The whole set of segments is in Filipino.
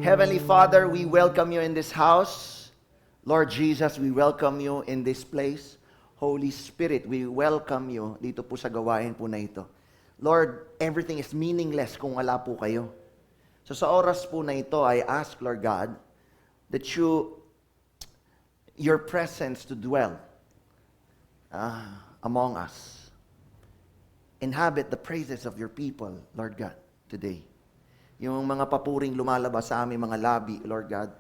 Heavenly Father, we welcome you in this house. Lord Jesus, we welcome you in this place. Holy Spirit, we welcome you dito po sa gawain po na ito. Lord, everything is meaningless kung wala po kayo. So sa oras po na ito, I ask, Lord God, that your presence to dwell among us. Inhabit the praises of your people, Lord God, today. Yung mga papuring lumalabas sa aming mga labi, Lord God,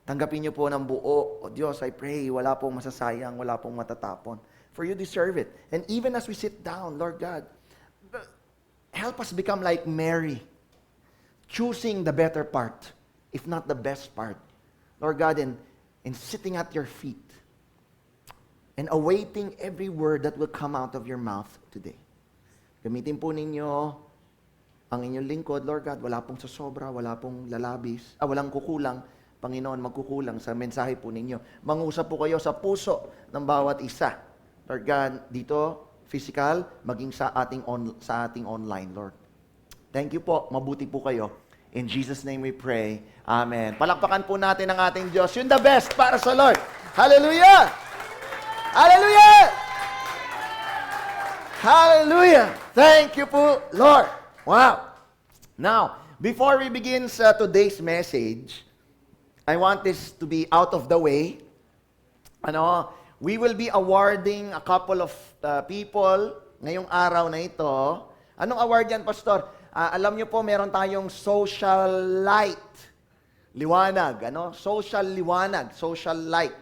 tanggapin niyo po ng buo. O Diyos, I pray, wala pong masasayang, wala pong matatapon. For you deserve it. And even as we sit down, Lord God, help us become like Mary, choosing the better part, if not the best part. Lord God, in sitting at your feet and awaiting every word that will come out of your mouth today. Gamitin po ninyo ang inyong lingkod, Lord God, wala pong sasobra, wala pong lalabis, walang kukulang, Panginoon, magkukulang sa mensahe po ninyo. Mangusap po kayo sa puso ng bawat isa. Lord God, dito, physical, maging sa ating online, Lord. Thank you po, mabuti po kayo. In Jesus' name we pray. Amen. Palakpakan po natin ang ating Diyos. Yun the best para sa Lord. Hallelujah! Hallelujah! Hallelujah! Thank you po, Lord. Wow! Now, before we begin sa today's message, I want this to be out of the way. We will be awarding a couple of people ngayong araw na ito. Anong award yan, Pastor? Alam niyo po, meron tayong social light. Liwanag, Social liwanag, social light.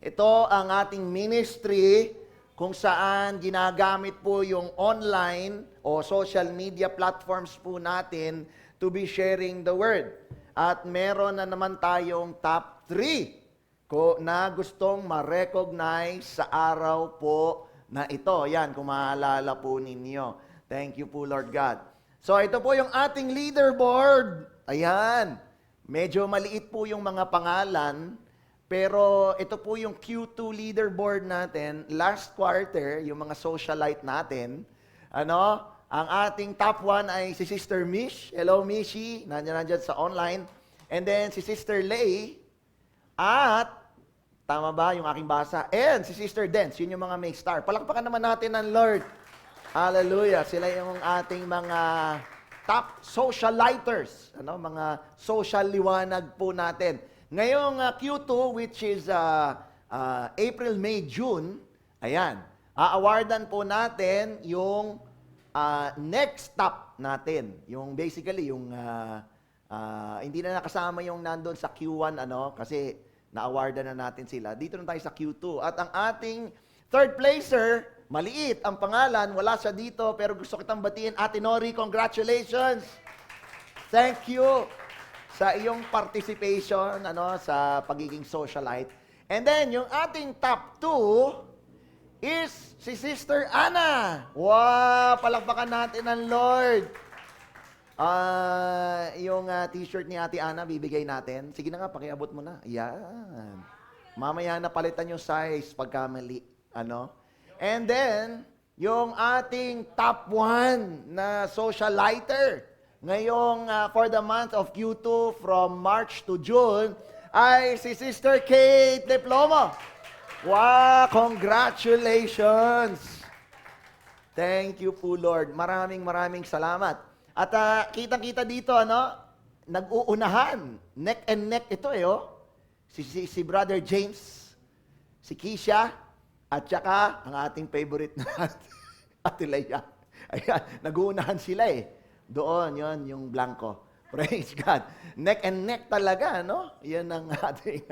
Ito ang ating ministry kung saan ginagamit po yung online o social media platforms po natin to be sharing the word. At meron na naman tayong top 3 na gustong ma-recognize sa araw po na ito. Yan, kung maalala po ninyo. Thank you po, Lord God. So, ito po yung ating leaderboard. Ayan. Medyo maliit po yung mga pangalan. Pero ito po yung Q2 leaderboard natin. Last quarter, yung mga socialite natin. Ang ating top 1 ay si Sister Mish. Hello, Mishi. Nandiyan sa online. And then si Sister Lay. At, tama ba yung aking basa? And si Sister Dance. Yun yung mga may star. Palakpakan naman natin ng Lord. Hallelujah. Sila yung ating mga top socialiters. Mga social liwanag po natin. Ngayong Q2, which is April, May, June, ayan, aawardan po natin yung next top natin. Yung basically, yung hindi na nakasama yung nandun sa Q1, kasi na-awardan na natin sila. Dito na tayo sa Q2. At ang ating third placer, maliit ang pangalan, wala siya dito, pero gusto kitang batiin. Ate Nori, congratulations! Thank you sa iyong participation sa pagiging socialite. And then, yung ating top 2 is si Sister Ana. Wow! Palakpakan natin ang Lord. Yung t-shirt ni Ate Ana, bibigay natin. Sige na nga, pakiabot mo na. Yan. Mamaya na palitan yung size pagka mali. And then, yung ating top 1 na socialiter, ngayong for the month of Q2 from March to June ay si Sister Kate Diplomo. Wow! Congratulations! Thank you po, Lord. Maraming salamat. At kitang-kita dito, nag-uunahan. Neck and neck ito Si Brother James, si Keisha, at saka ang ating favorite na Ate Leia. Ayan, nag-uunahan sila Doon, yon yung blanco. Praise God. Neck and neck talaga, Yan ang ating...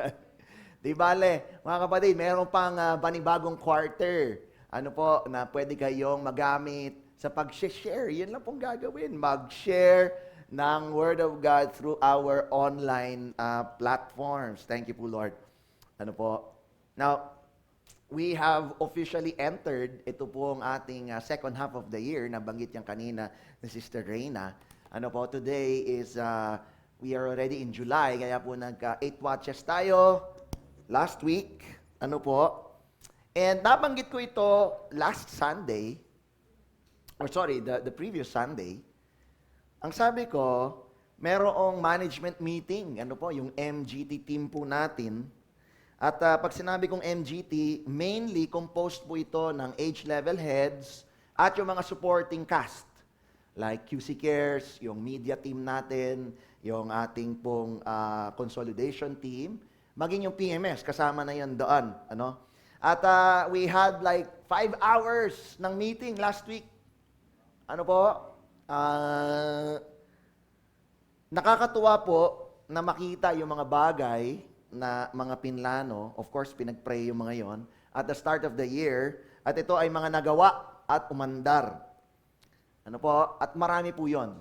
Di bale, mga kapatid, mayroon pang panibagong quarter. Na pwede kayong magamit sa pag-share. Yan lang pong gagawin. Mag-share ng Word of God through our online platforms. Thank you po, Lord. Now, we have officially entered, ito po ang ating second half of the year, nabanggit yan kanina ni Sister Reyna. Today is, we are already in July, kaya po nagka-8 watches tayo last week. And nabanggit ko ito last Sunday, the previous Sunday, Ang sabi ko, merong management meeting, ano po, yung MGT team po natin. At pag sinabi kong MGT, mainly composed po ito ng age level heads at yung mga supporting cast. Like QC Cares, yung media team natin, yung ating pong consolidation team, maging yung PMS, kasama na yan doon. Ano? At we had like 5 hours ng meeting last week. Ano po? Nakakatuwa po na makita yung mga bagay na mga pinlano. Of course, pinag-pray yung mga yon at the start of the year. At ito ay mga nagawa at umandar. Ano po? At marami po yon.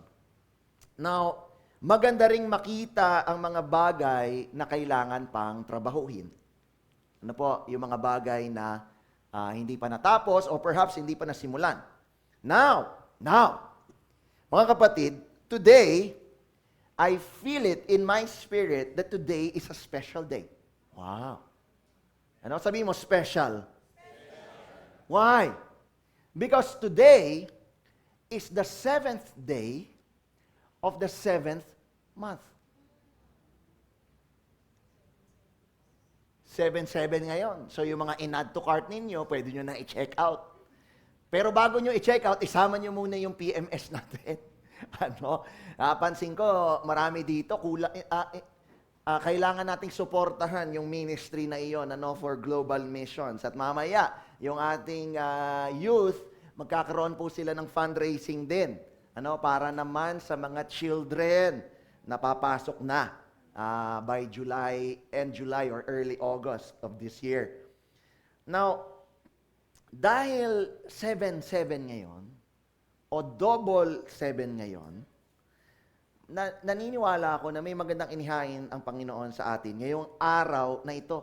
Now, maganda ring makita ang mga bagay na kailangan pang trabahuhin. Ano po? Yung mga bagay na hindi pa natapos or perhaps hindi pa nasimulan. Now, mga kapatid, today, I feel it in my spirit that today is a special day. Wow. Ano? Sabihin mo, special. Why? Because today is the 7th day of the 7th month. 7-7 ngayon. So yung mga in-add to cart ninyo, pwede nyo na i-check out. Pero bago nyo i-check out, isama nyo muna yung PMS natin. Ano? Pansin ko, marami dito, kailangan nating suportahan yung ministry na iyon for global missions. At mamaya, yung ating youth, magkakaroon po sila ng fundraising din. Para naman sa mga children na papasok na by end July or early August of this year. Now, dahil 7-7 ngayon, o double 7 ngayon, naniniwala ako na may magandang inihain ang Panginoon sa atin ngayong araw na ito.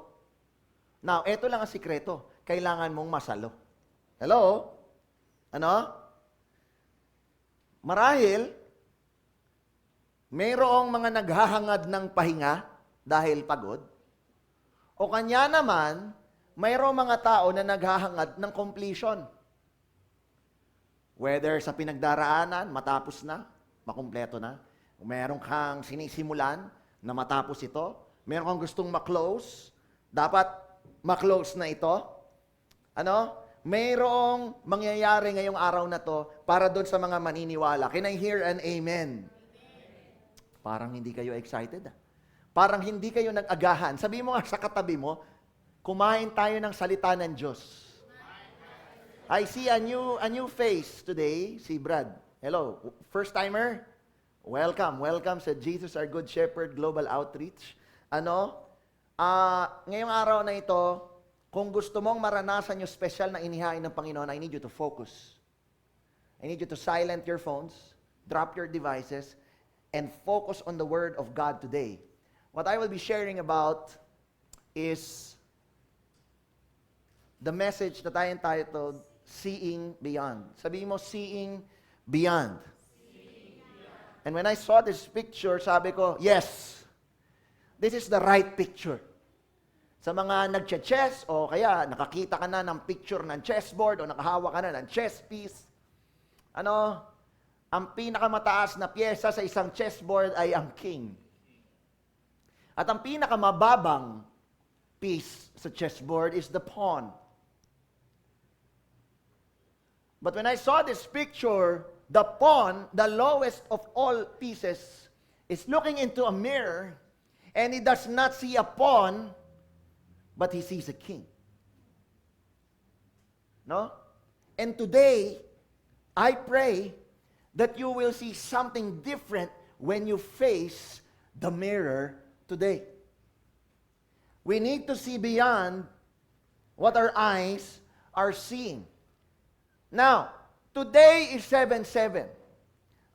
Now, ito lang ang sikreto. Kailangan mong masalo. Hello? Ano? Marahil, mayroong mga naghahangad ng pahinga dahil pagod. O kanya naman, mayroong mga tao na naghahangad ng completion. Whether sa pinagdaraanan, matapos na, makumpleto na. Meron kang sinisimulan na matapos ito. Meron kang gustong ma-close, dapat ma-close na ito. Mayroong mangyayari ngayong araw na to para doon sa mga maniniwala. Can I hear an amen? Parang hindi kayo excited. Parang hindi kayo nag-agahan. Sabi mo nga sa katabi mo, kumain tayo ng salita ng Diyos. I see a new face today, si Brad. Hello, first timer? Welcome sa Jesus Our Good Shepherd Global Outreach. Ngayong araw na ito, kung gusto mong maranasan yung special na inihain ng Panginoon, I need you to focus. I need you to silent your phones, drop your devices, and focus on the Word of God today. What I will be sharing about is the message that I entitled, Seeing Beyond. Sabihin mo, Seeing Beyond. And when I saw this picture, sabi ko, yes, this is the right picture. Sa mga nagche-chess o kaya nakakita ka na ng picture ng chessboard o nakahawa ka na ng chess piece, ang pinakamataas na pyesa sa isang chessboard ay ang king. At ang pinakamababang piece sa chessboard is the pawn. But when I saw this picture, the pawn, the lowest of all pieces, is looking into a mirror and he does not see a pawn, but he sees a king. No? And today, I pray that you will see something different when you face the mirror today. We need to see beyond what our eyes are seeing. Now, today is 7-7.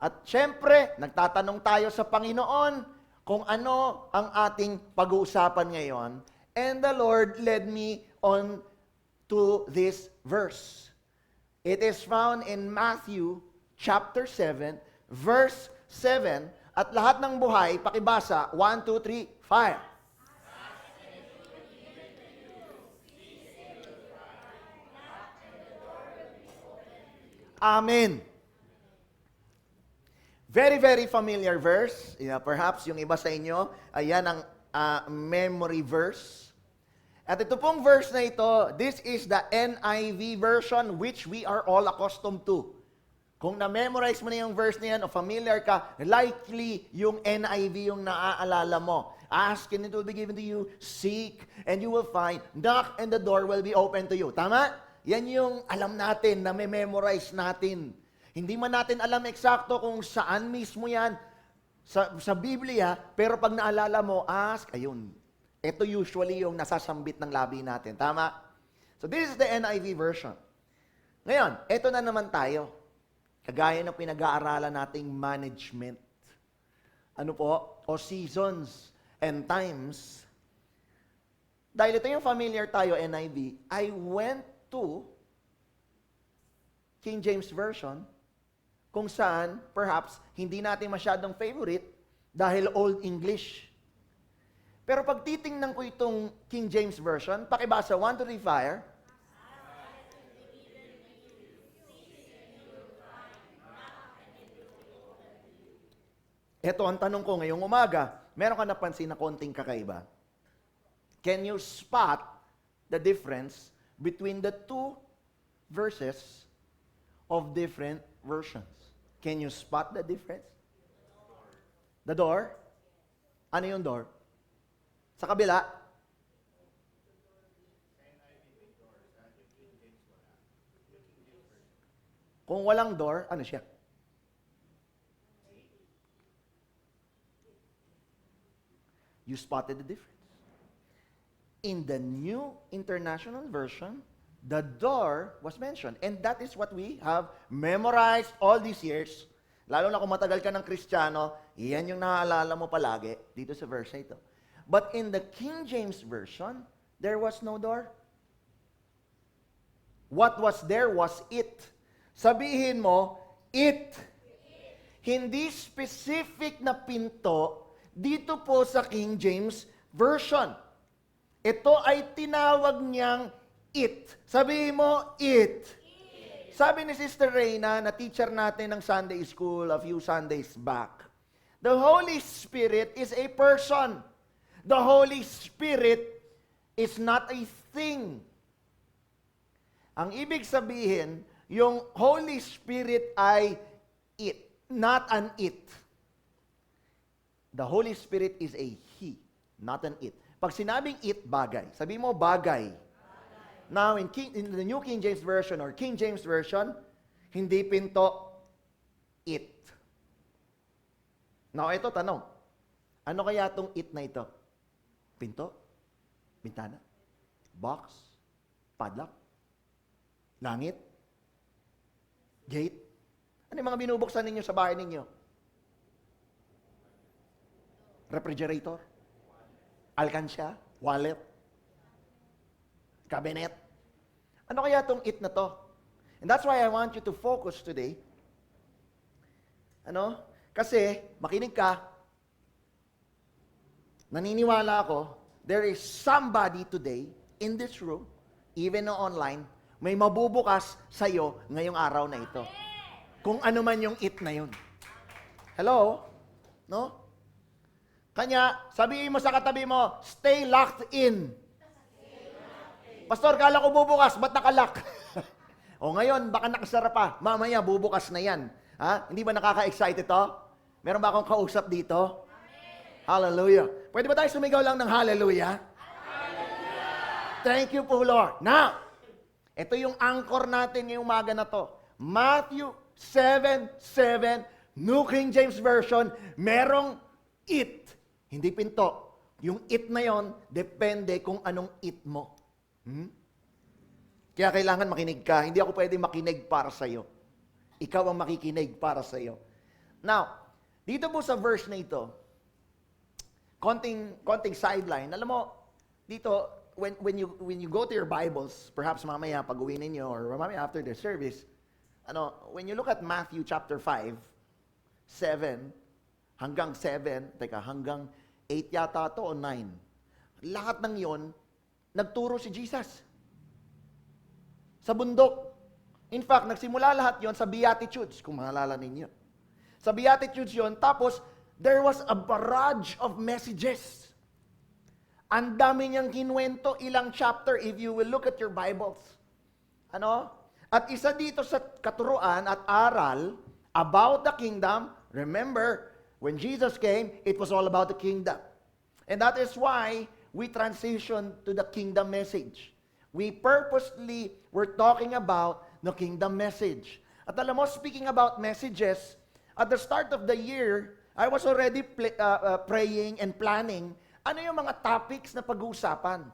At syempre, nagtatanong tayo sa Panginoon kung ano ang ating pag-uusapan ngayon. And the Lord led me on to this verse. It is found in Matthew chapter 7, verse 7. At lahat ng buhay, pakibasa, 1, 2, 3, fire. Amen. Very, very familiar verse. Yeah, perhaps yung iba sa inyo, ayan ang memory verse. At ito pong verse na ito, this is the NIV version which we are all accustomed to. Kung na-memorize mo na yung verse na yan o familiar ka, likely yung NIV yung naaalala mo. Ask and it will be given to you. Seek and you will find. Knock and the door will be open to you. Tama? Yan yung alam natin, na memorize natin. Hindi man natin alam eksakto kung saan mismo yan sa Biblia, pero pag naalala mo, ask, ayun. Ito usually yung nasasambit ng labi natin. Tama? So this is the NIV version. Ngayon, ito na naman tayo. Kagaya ng pinag-aaralan nating management. Ano po? O seasons and times. Dahil ito yung familiar tayo, NIV, I went to King James Version, kung saan, perhaps, hindi natin masyadong favorite dahil Old English. Pero pag titingnan ko itong King James Version, pakibasa, 1, 2, 3, fire. Ito ang tanong ko ngayong umaga. Meron ka napansin na konting kakaiba? Can you spot the difference between the two verses of different versions? Can you spot the difference? The door? Ano yung door? Sa kabila? Kung walang door, ano siya? You spotted the difference. In the New International Version, the door was mentioned. And that is what we have memorized all these years. Lalo na kung matagal ka ng Kristiyano, iyan yung naaalala mo palagi dito sa verse ito. But in the King James Version, there was no door. What was there was it. Sabihin mo, it. Hindi specific na pinto dito po sa King James Version. Ito ay tinawag niyang it. Sabihin mo, it. Sabi ni Sister Reyna, na teacher natin ng Sunday School a few Sundays back, the Holy Spirit is a person. The Holy Spirit is not a thing. Ang ibig sabihin, yung Holy Spirit ay it, not an it. The Holy Spirit is a He, not an it. Pag sinabing it, bagay. Sabi mo, bagay. Now, in the New King James Version or King James Version, hindi pinto, it. Now, ito tanong. Ano kaya itong it na ito? Pinto? Bintana? Box? Padlock? Langit? Gate? Ano yung mga binubuksan ninyo sa bahay ninyo? Refrigerator? Alkansya? Wallet? Cabinet? Ano kaya itong it na to? And that's why I want you to focus today. Ano? Kasi, makinig ka, naniniwala ako, there is somebody today in this room, even online, may mabubukas sa'yo ngayong araw na ito. Kung ano man yung it na yun. Hello? No? Kanya, sabihin mo sa katabi mo, stay locked in. Pastor, kala ko bubukas, ba't nakalock? O ngayon, baka nakasara pa. Mamaya, bubukas na yan. Ha? Hindi ba nakaka-excite ito? Meron ba akong kausap dito? Hallelujah. Pwede ba tayo sumigaw lang ng hallelujah? Hallelujah! Thank you po, Lord. Now, ito yung anchor natin ngayong umaga na to. Matthew 7:7, New King James Version, merong it. Hindi pinto. Yung it na yon, depende kung anong it mo. Kaya kailangan makinig ka. Hindi ako pwede makinig para sa'yo. Ikaw ang makikinig para sa'yo. Now, dito po sa verse na ito, konting sideline. Alam mo, dito, when you go to your Bibles, perhaps mamaya pag-uwi ninyo or mamaya after the service, when you look at Matthew chapter 5, 7 hanggang 8 yata to o 9. Lahat ng yon, nagturo si Jesus. Sa bundok. In fact, nagsimula lahat yon sa Beatitudes, kung maalala ninyo. Sa Beatitudes yun. Tapos, there was a barrage of messages. Ang dami niyang kinwento, ilang chapter if you will look at your Bibles. Ano? At isa dito sa katuruan at aral about the kingdom, remember, when Jesus came, it was all about the kingdom. And that is why we transitioned to the kingdom message. We purposely were talking about the kingdom message. At alam mo, speaking about messages, at the start of the year, I was already praying and planning ano yung mga topics na pag-uusapan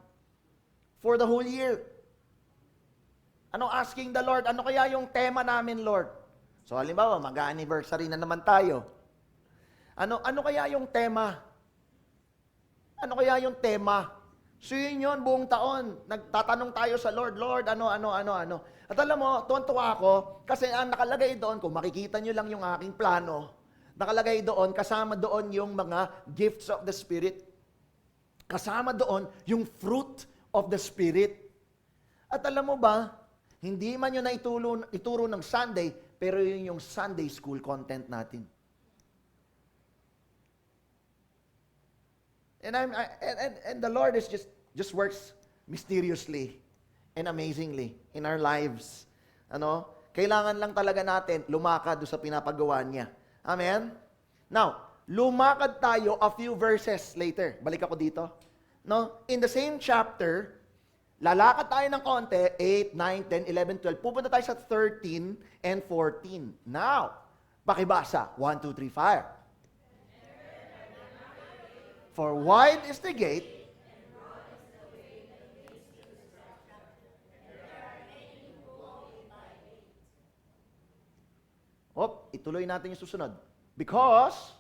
for the whole year. Ano, asking the Lord, ano kaya yung tema namin, Lord? So, halimbawa, mag-anniversary na naman tayo. Ano kaya yung tema? Ano kaya yung tema? So yun buong taon. Nagtatanong tayo sa Lord, Lord, ano. At alam mo, tuwan-tuwa ako, kasi ang nakalagay doon, kung makikita nyo lang yung aking plano, nakalagay doon, kasama doon yung mga gifts of the Spirit. Kasama doon yung fruit of the Spirit. At alam mo ba, hindi man yun na ituro ng Sunday, pero yun yung Sunday school content natin. And the Lord is just works mysteriously and amazingly in our lives. Ano? Kailangan lang talaga natin lumakad sa pinapagawa niya. Amen? Now, lumakad tayo a few verses later. Balik ako dito. No? In the same chapter, lalakad tayo ng konti, 8, 9, 10, 11, 12. Pupunta tayo sa 13 and 14. Now, pakibasa. 1, 2, 3, fire. For wide is the gate, ituloy natin yung susunod. Because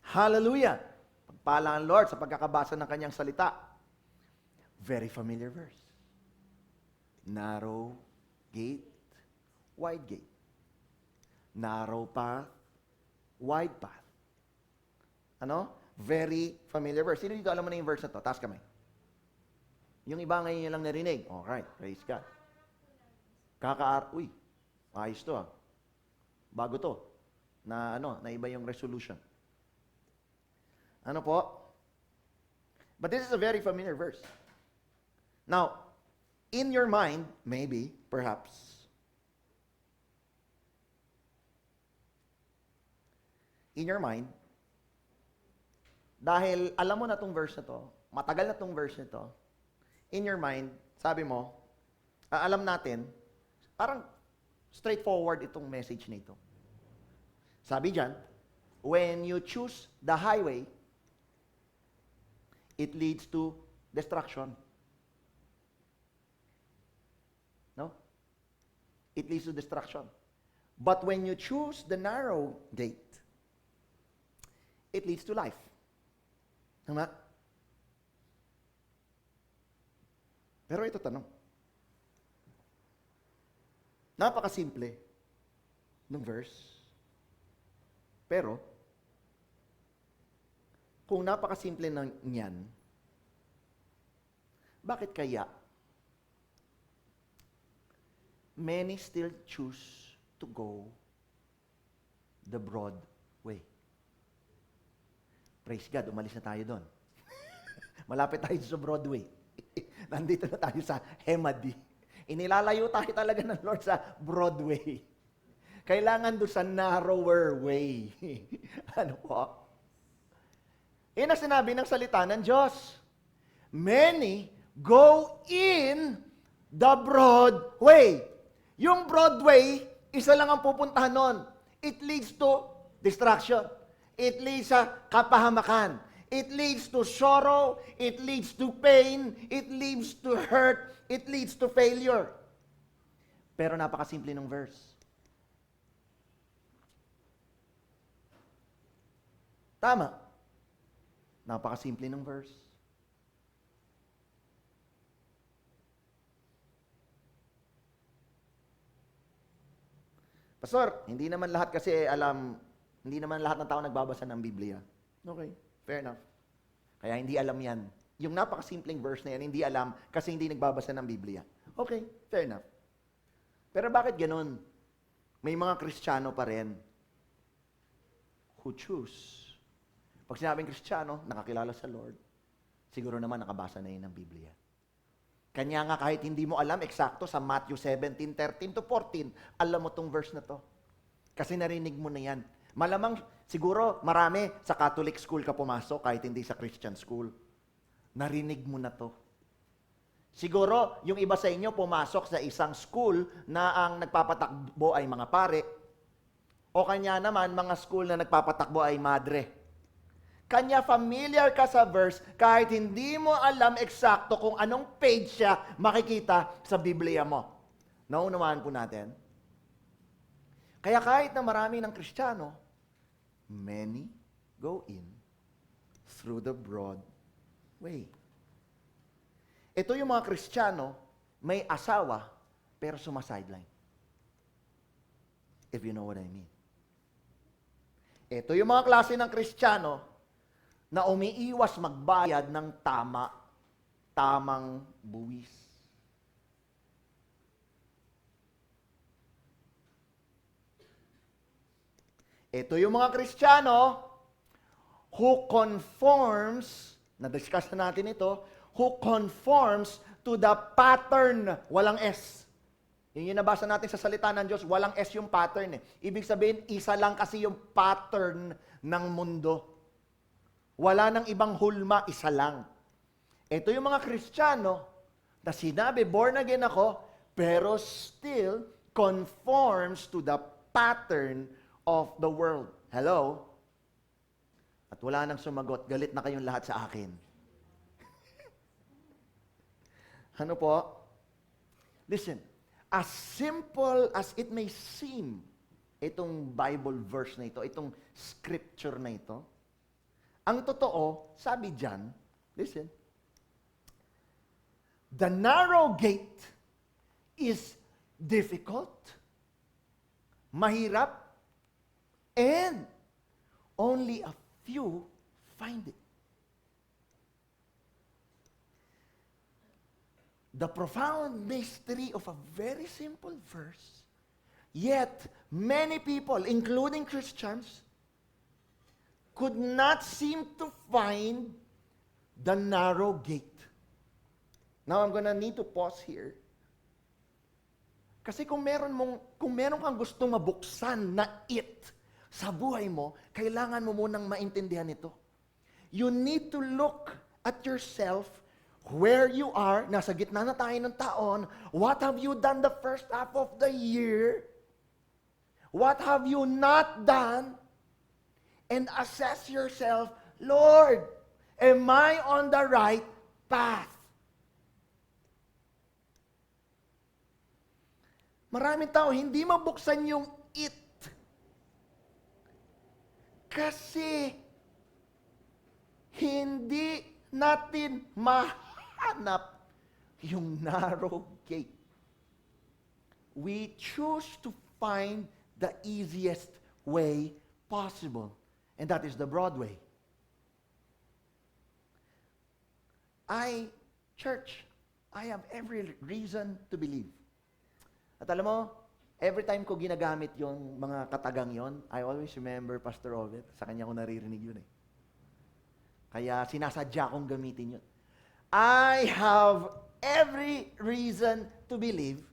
hallelujah! Pagpala ang Lord sa pagkakabasa ng kanyang salita. Very familiar verse. Narrow gate, wide gate. Narrow path, wide path. Ano? Very familiar verse. Sino dito alam mo na yung verse na to? Taas kamay. Yung iba ngayon nyo lang narinig. Alright, praise God. Uy, ayos to Bago to. Na iba yung resolution. Ano po? But this is a very familiar verse. Now, in your mind, maybe, perhaps, in your mind, dahil alam mo na tong verse na to, matagal na tong verse na to, in your mind, sabi mo, alam natin, parang straightforward itong message nito. Sabi diyan, when you choose the highway, it leads to destruction. No? It leads to destruction. But when you choose the narrow gate, it leads to life. Tama? Pero ito tanong. Napakasimple ng verse. Pero, kung napakasimple niyan, bakit kaya many still choose to go the broad way? Praise God, umalis na tayo doon. Malapit tayo sa Broadway. Nandito na tayo sa Hemadi. Inilalayo tayo talaga ng Lord sa Broadway. Kailangan doon sa narrower way. Ano po? Yan ang sinabi ng salita ng Diyos. Many go in the broad way. Yung Broadway, isa lang ang pupuntahan nun. It leads to destruction. It leads sa kapahamakan. It leads to sorrow. It leads to pain. It leads to hurt. It leads to failure. Pero napakasimple ng verse. Tama. Napakasimple ng verse. Pastor, hindi naman lahat kasi hindi naman lahat ng tao nagbabasa ng Biblia. Okay, fair enough. Kaya hindi alam yan. yung napakasimpleng verse na yan, hindi alam kasi hindi nagbabasa ng Biblia. Okay, fair enough. Pero bakit ganun? May mga Kristiyano pa rin who choose. Pag sinabing Kristiyano, nakakilala sa Lord, siguro naman nakabasa na yun ng Biblia. Kanya nga kahit hindi mo alam eksakto sa Matthew 17:13 to 14, alam mo tong verse na to. Kasi narinig mo na yan. Malamang siguro marami sa Catholic school ka pumasok kahit hindi sa Christian school. Narinig mo na to. Siguro yung iba sa inyo pumasok sa isang school na ang nagpapatakbo ay mga pare o kanya naman mga school na nagpapatakbo ay madre. Kanya familiar ka sa verse kahit hindi mo alam eksakto kung anong page siya makikita sa Biblia mo. Naunawaan po natin? Kaya kahit na marami ng Kristiyano, many go in through the broad way. Ito yung mga Kristiyano, may asawa, pero sumasideline. If you know what I mean. Ito yung mga klase ng Kristiyano na umiiwas magbayad ng tamang buwis. Ito yung mga Kristiyano who conforms, na-discuss na natin ito, who conforms to the pattern, walang S. Yung nabasa natin sa salita ng Diyos, walang S yung pattern. Ibig sabihin, isa lang kasi yung pattern ng mundo. Wala nang ibang hulma, isa lang. Ito yung mga Kristiyano na sinabi, born again ako, pero still conforms to the pattern of the world. Hello? At wala nang sumagot, galit na kayong lahat sa akin. Ano po? Listen, as simple as it may seem, itong Bible verse na ito, itong scripture na ito, ang totoo, sabi dyan, listen, the narrow gate is difficult, mahirap, and only a few find it. The profound mystery of a very simple verse, yet many people, including Christians, could not seem to find the narrow gate. Now, I'm gonna need to pause here. Kasi kung meron kang gustong mabuksan na it sa buhay mo, kailangan mo munang maintindihan ito. You need to look at yourself where you are, nasa gitna na tayo ng taon, what have you done the first half of the year? What have you not done? And assess yourself, Lord, am I on the right path? Maraming tao, hindi mabuksan yung it. Kasi hindi natin mahanap yung narrow gate. We choose to find the easiest way possible. And that is the broad way. Church, I have every reason to believe. At alam mo, every time ko ginagamit yung mga katagang yon, I always remember Pastor Robert. Sa kanya ko naririnig yun eh. Kaya sinasadya kong gamitin yun. I have every reason to believe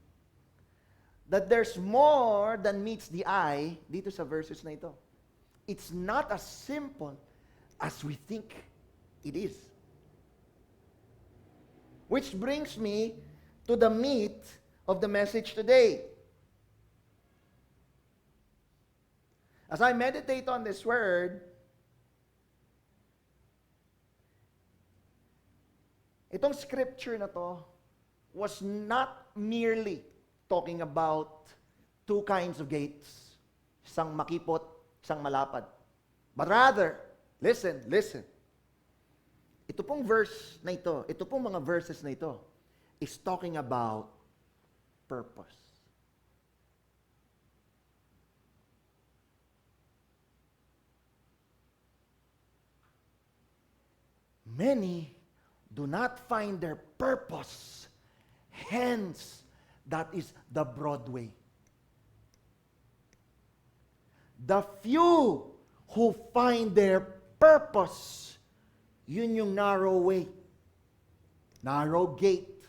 that there's more than meets the eye dito sa verses na ito. It's not as simple as we think it is. Which brings me to the meat of the message today. As I meditate on this word, itong scripture na to was not merely talking about two kinds of gates, isang makipot, isang malapad. But rather, listen, ito pong verse na ito, ito pong mga verses na ito, is talking about purpose. Many do not find their purpose. Hence, that is the broad way. The few who find their purpose, yun yung narrow way. Narrow gate.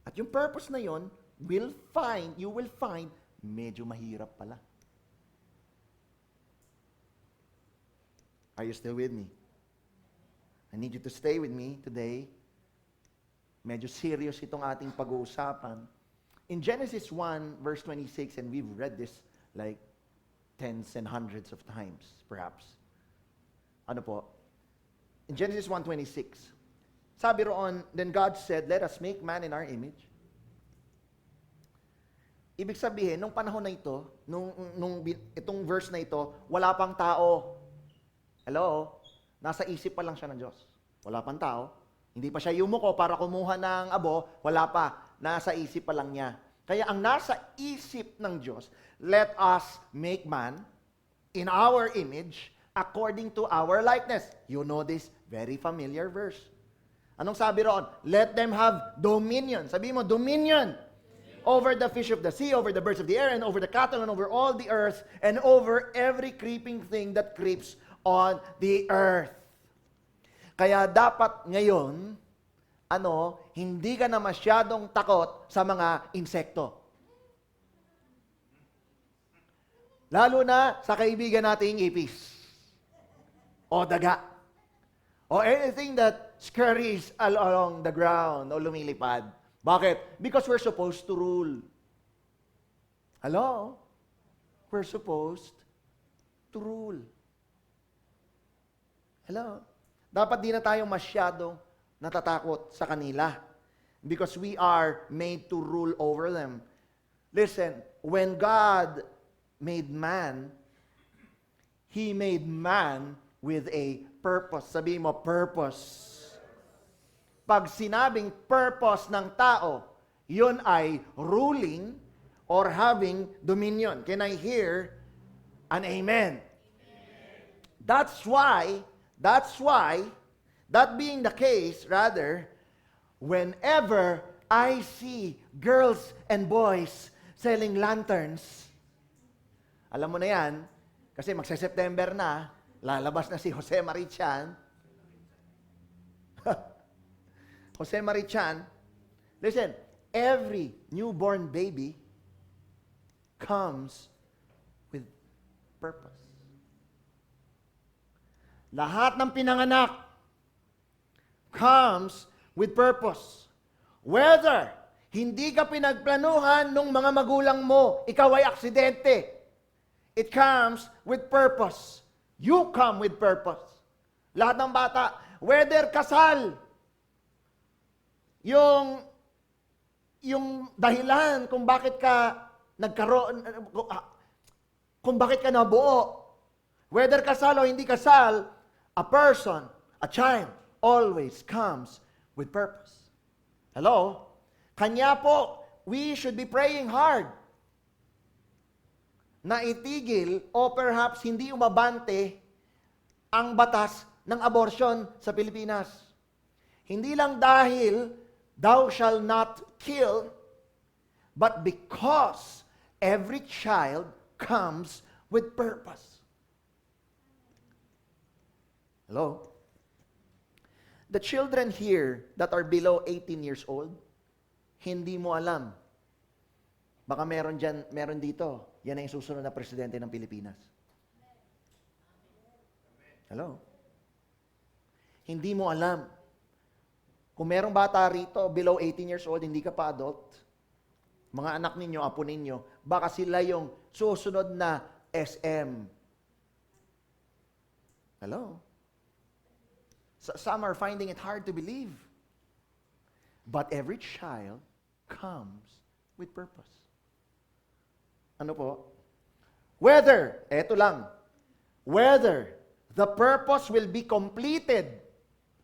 At yung purpose na yun, you will find, medyo mahirap pala. Are you still with me? I need you to stay with me today. Medyo serious itong ating pag-uusapan. In Genesis 1, verse 26, and we've read this like tens and hundreds of times, perhaps. Ano po? In Genesis 1:26, sabi roon, then God said, let us make man in our image. Ibig sabihin, nung panahon na ito, itong verse na ito, wala pang tao. Hello? Nasa isip pa lang siya ng Diyos. Wala pang tao. Hindi pa siya yumuko para kumuha ng abo. Wala pa. Nasa isip pa lang niya. Kaya ang nasa isip ng Diyos, let us make man in our image according to our likeness. You know this very familiar verse. Anong sabi roon? Let them have dominion. Sabi mo, dominion. Over the fish of the sea, over the birds of the air, and over the cattle, and over all the earth, and over every creeping thing that creeps on the earth. Kaya dapat ngayon, hindi ka na masyadong takot sa mga insekto. Lalo na sa kaibigan nating ipis. O daga. O anything that scurries along the ground o lumilipad. Bakit? Because we're supposed to rule. Hello? We're supposed to rule. Hello? Dapat di na tayo masyadong natatakot sa kanila. Because we are made to rule over them. Listen, when God made man, He made man with a purpose. Sabi mo, purpose. Pag sinabing purpose ng tao, yun ay ruling or having dominion. Can I hear an amen? That's why, that being the case, rather, whenever I see girls and boys selling lanterns, alam mo na yan, kasi magsa-September na, lalabas na si Jose Marichan. Jose Marichan, listen, every newborn baby comes with purpose. Lahat ng pinanganak comes with purpose. Whether hindi ka pinagplanuhan ng mga magulang mo, ikaw ay aksidente, it comes with purpose. You come with purpose. Lahat ng bata, whether kasal, yung dahilan kung bakit ka nagkaroon, kung bakit ka nabuo, whether kasal o hindi kasal, a person, a child, always comes with purpose. Hello? Kanya po, we should be praying hard na itigil o perhaps hindi umabante ang batas ng abortion sa Pilipinas. Hindi lang dahil thou shall not kill, but because every child comes with purpose. Hello? The children here that are below 18 years old, hindi mo alam. Baka meron dito. Yan ang susunod na presidente ng Pilipinas. Hello? Hindi mo alam. Kung merong bata rito, below 18 years old, hindi ka pa adult, mga anak ninyo, apo ninyo, baka sila yung susunod na SM. Hello? Some are finding it hard to believe. But every child comes with purpose. Ano po? Whether the purpose will be completed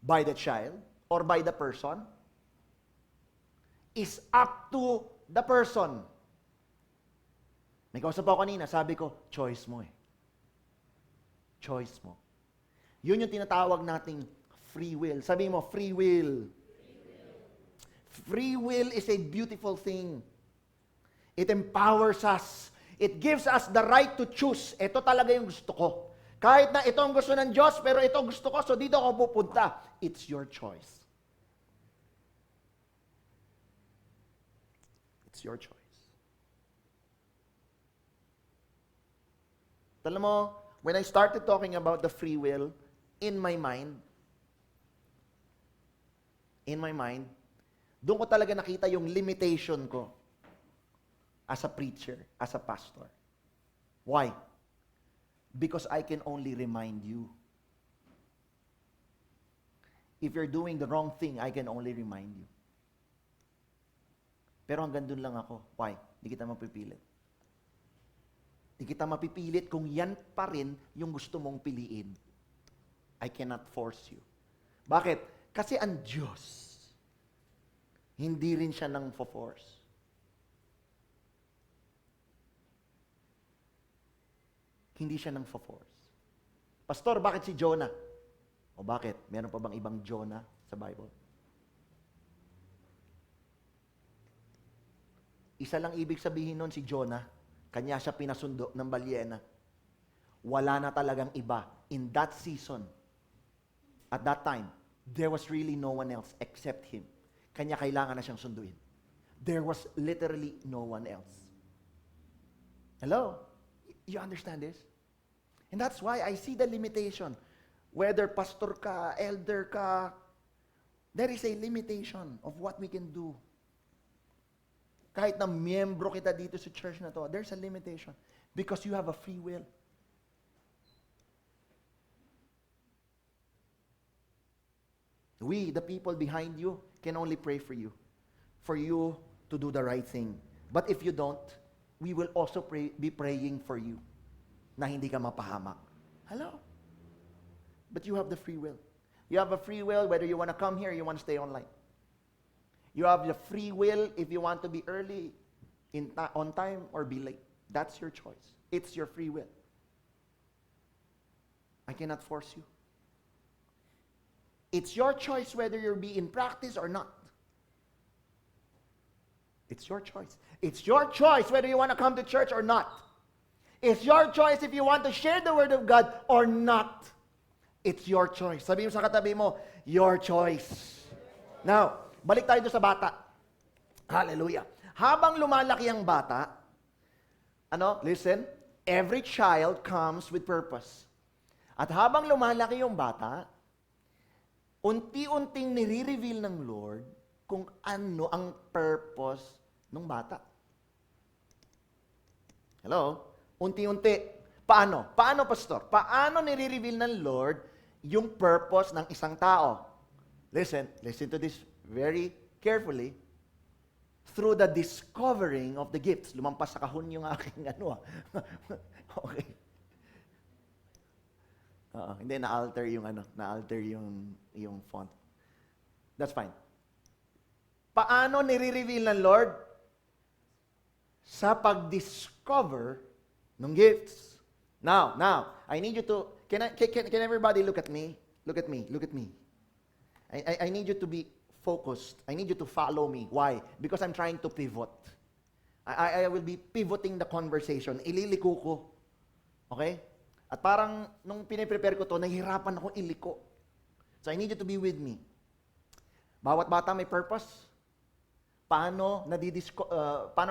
by the child or by the person is up to the person. May kausap ako kanina, sabi ko, choice mo eh. Choice mo. Yun yung tinatawag nating Free will. Sabi mo, free will. Free will is a beautiful thing. It empowers us. It gives us the right to choose. Ito talaga yung gusto ko. Kahit na ito ang gusto ng Diyos, pero ito ang gusto ko, so dito ako pupunta. It's your choice. It's your choice. Alam mo, when I started talking about the free will, in my mind, doon ko talaga nakita yung limitation ko as a preacher, as a pastor. Why? Because I can only remind you. If you're doing the wrong thing, I can only remind you. Pero hanggang doon lang ako. Why? Hindi kita mapipilit. Hindi kita mapipilit kung yan pa rin yung gusto mong piliin. I cannot force you. Bakit? Kasi ang Diyos, hindi rin siya nang force. Hindi siya nang force. Pastor, bakit si Jonah? O bakit? Meron pa bang ibang Jonah sa Bible? Isa lang ibig sabihin nun si Jonah, kanya siya pinasundo ng balyena. Wala na talagang iba. In that season, at that time, there was really no one else except him. Kanya kailangan na siyang sunduin. There was literally no one else. Hello? You understand this? And that's why I see the limitation. Whether pastor ka, elder ka, there is a limitation of what we can do. Kahit na miyembro kita dito sa church na to, there's a limitation. Because you have a free will. We, the people behind you, can only pray for you to do the right thing. But if you don't, we will also be praying for you na hindi ka mapahamak. Hello? But you have the free will. You have a free will whether you want to come here or you want to stay online. You have the free will if you want to be early, on time, or be late. That's your choice. It's your free will. I cannot force you. It's your choice whether you'll be in practice or not. It's your choice. It's your choice whether you want to come to church or not. It's your choice if you want to share the Word of God or not. It's your choice. Sabi mo sa katabi mo, your choice. Now, balik tayo doon sa bata. Hallelujah. Habang lumalaki ang bata, listen, every child comes with purpose. At habang lumalaki yung bata, unti-unting nire-reveal ng Lord kung ano ang purpose ng bata. Hello? Unti-unti. Paano? Paano, pastor? Paano nire-reveal ng Lord yung purpose ng isang tao? Listen to this very carefully. Through the discovering of the gifts. Lumampas sa kahon yung aking Okay. Hindi, na-alter yung font. That's fine. Paano nire-reveal ng Lord? Sa pag-discover ng gifts. Now, I need you to, can everybody look at me? Look at me. I need you to be focused. I need you to follow me. Why? Because I'm trying to pivot. I will be pivoting the conversation. Ililiko ko. Okay? At parang, nung piniprepare ko to, nahihirapan akong iliko. So I need you to be with me. Bawat bata may purpose. Paano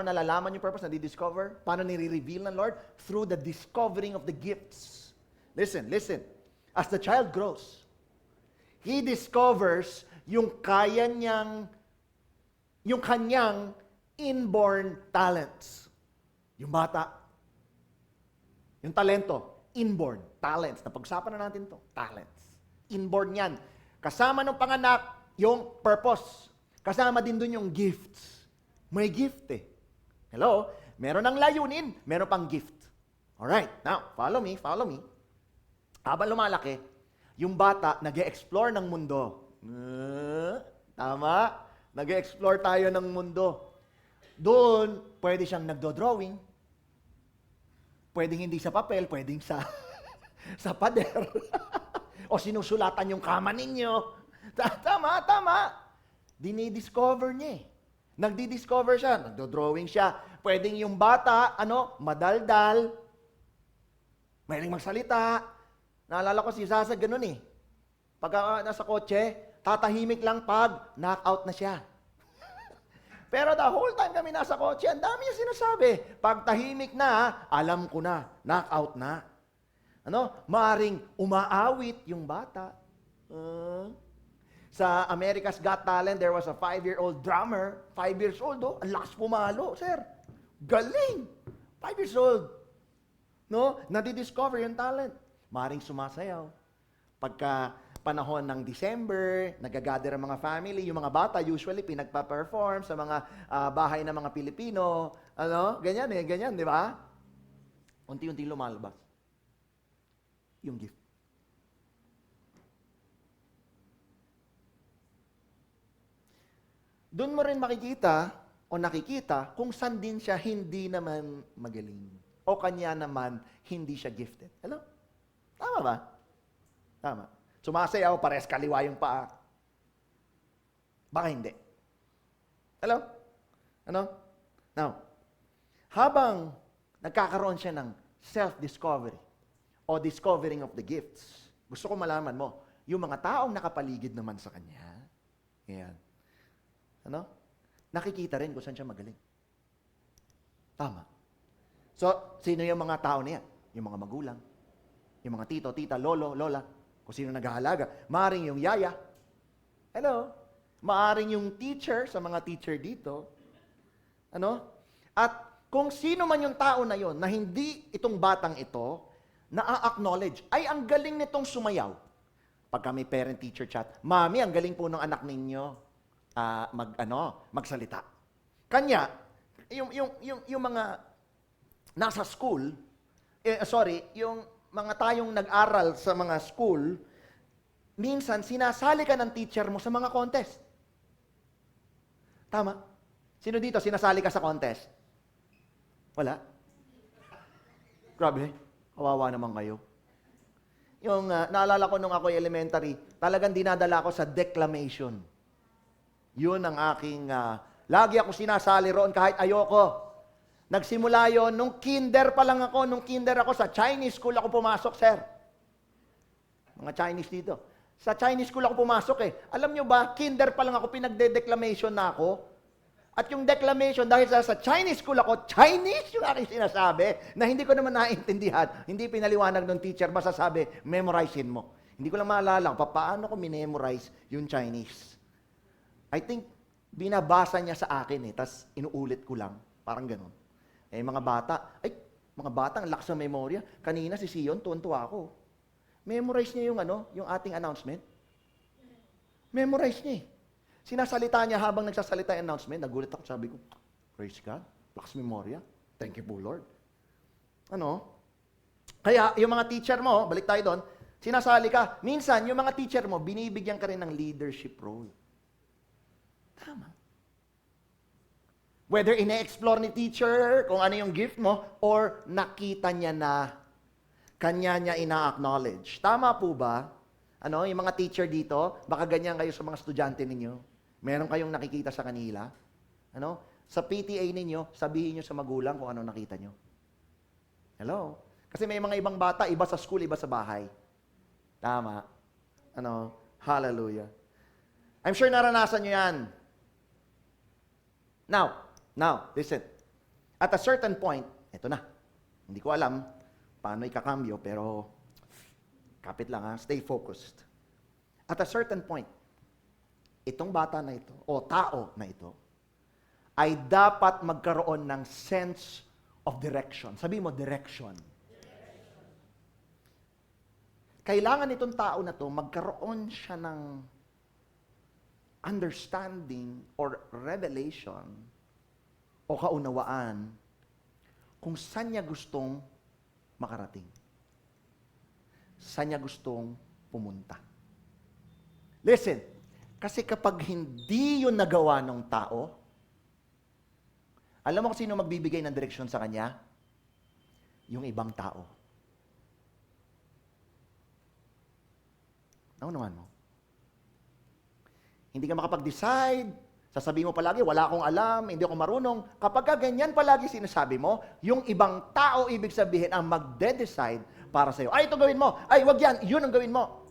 nalalaman yung purpose, nadidiscover? Paano nire-reveal ng Lord? Through the discovering of the gifts. Listen. As the child grows, he discovers yung kanyang inborn talents. Yung bata, yung talento, inborn, talents. Napag-usapan na natin to, talents. Inborn yan. Kasama ng panganak, yung purpose. Kasama din dun yung gifts. May gift eh. Hello? Meron ng layunin, meron pang gift. Alright, now, follow me. Habang lumalaki, yung bata nag-e-explore ng mundo. Tama? Nag-e-explore tayo ng mundo. Doon, pwede siyang nagdo-drawing. Pwedeng hindi sa papel, pwedeng sa pader. O sinusulatan yung kama ninyo. Tama, tama. Dinidiscover niya eh. Nagdi-discover siya, nagdo-drawing siya. Pwedeng yung bata, madaldal, mahiling magsalita. Naalala ko si Sasa ganun eh. Pag nasa kotse, tatahimik lang pag knockout na siya. Pero the whole time kami nasa kotse, ang dami niya sinasabi. Pag tahimik na, alam ko na, knockout na. Maaring umaawit yung bata. Sa America's Got Talent, there was a 5-year-old drummer. 5 years old, ang lakas pumalo, sir. Galing! 5 years old. Nadidiscover yung talent. Maring sumasayaw. Pagka panahon ng December, nagagather ang mga family, yung mga bata usually pinagpa-perform sa mga bahay ng mga Pilipino. Ganyan, di ba? Unti-unti lumalabas. Yung gift. Doon mo rin makikita o nakikita kung saan din siya hindi naman magaling. O kanya naman hindi siya gifted. Tama ba? Tama. Sumasayaw, pares kaliwa yung paa. Baka hindi. Now, habang nagkakaroon siya ng self-discovery o discovering of the gifts, gusto ko malaman mo, yung mga taong nakapaligid naman sa kanya, yan, nakikita rin kung saan siya magaling. Tama. So, sino yung mga tao niya? Yung mga magulang, yung mga tito, tita, lolo, lola, kung sino naghahalaga. Maaring yung yaya. Maaring yung teacher, sa mga teacher dito. At kung sino man yung tao na yon na hindi itong batang ito, na-acknowledge, ay ang galing nitong sumayaw. Pagka may parent-teacher chat, Mami, ang galing po ng anak ninyo magsalita. Kanya, yung mga nasa school, yung mga tayong nag-aral sa mga school, minsan sinasali ka ng teacher mo sa mga contest. Tama? Sino dito sinasali ka sa contest? Wala? Grabe, kawawa naman kayo. Yung naalala ko nung ako elementary, talagang dinadala ko sa declamation. Yun ang aking, lagi ako sinasali roon kahit ayoko. Nagsimula yon nung kinder pa lang ako, sa Chinese school ako pumasok, sir. Mga Chinese dito. Sa Chinese school ako pumasok eh. Alam nyo ba, kinder pa lang ako, pinagde-declamation na ako. At yung declamation, dahil sa Chinese school ako, Chinese yung aking sinasabi, na hindi ko naman naiintindihan. Hindi pinaliwanag ng teacher, masasabi, memorizein mo. Hindi ko lang maalala paano ko minemorize yung Chinese. I think, binabasa niya sa akin tas inuulit ko lang. Parang ganun. Mga bata, ang lakas ng memorya. Kanina si Sion, tuwan-tuwa ako. Memorize niya yung ating announcement. Memorize niya Sinasalita niya habang nagsasalita yung announcement. Nagulat ako, sabi ko, praise God, lakas memorya. Thank you po, Lord. Kaya, yung mga teacher mo, balik tayo doon, sinasali ka. Minsan, yung mga teacher mo, binibigyan ka rin ng leadership role. Tama. Whether ine-explore ni teacher kung ano yung gift mo or nakita niya na kanya niya ina-acknowledge. Tama po ba? Yung mga teacher dito, baka ganyan kayo sa mga estudyante ninyo. Meron kayong nakikita sa kanila. Sa PTA ninyo, sabihin niyo sa magulang kung ano nakita niyo. Hello? Kasi may mga ibang bata, iba sa school, iba sa bahay. Tama. Hallelujah. I'm sure naranasan niyo yan. Now, listen. At a certain point, eto na. Hindi ko alam paano ikakambyo, pero kapit lang stay focused. At a certain point, itong bata na ito, o tao na ito, ay dapat magkaroon ng sense of direction. Sabi mo, direction. Kailangan itong tao na to magkaroon siya ng understanding or revelation o kaunawaan kung saan niya gustong makarating. Saan niya gustong pumunta. Listen, kasi kapag hindi yun nagawa ng tao, alam mo kung sino magbibigay ng direksyon sa kanya? Yung ibang tao. Naunawan mo? hindi ka makapag-decide, sasabihin mo palagi, wala akong alam, hindi ako marunong. Kapag ka ganyan palagi sinasabi mo, yung ibang tao, ibig sabihin, ang magde-decide para sa'yo. Ay, ito gawin mo. Ay, wag yan. Yun ang gawin mo.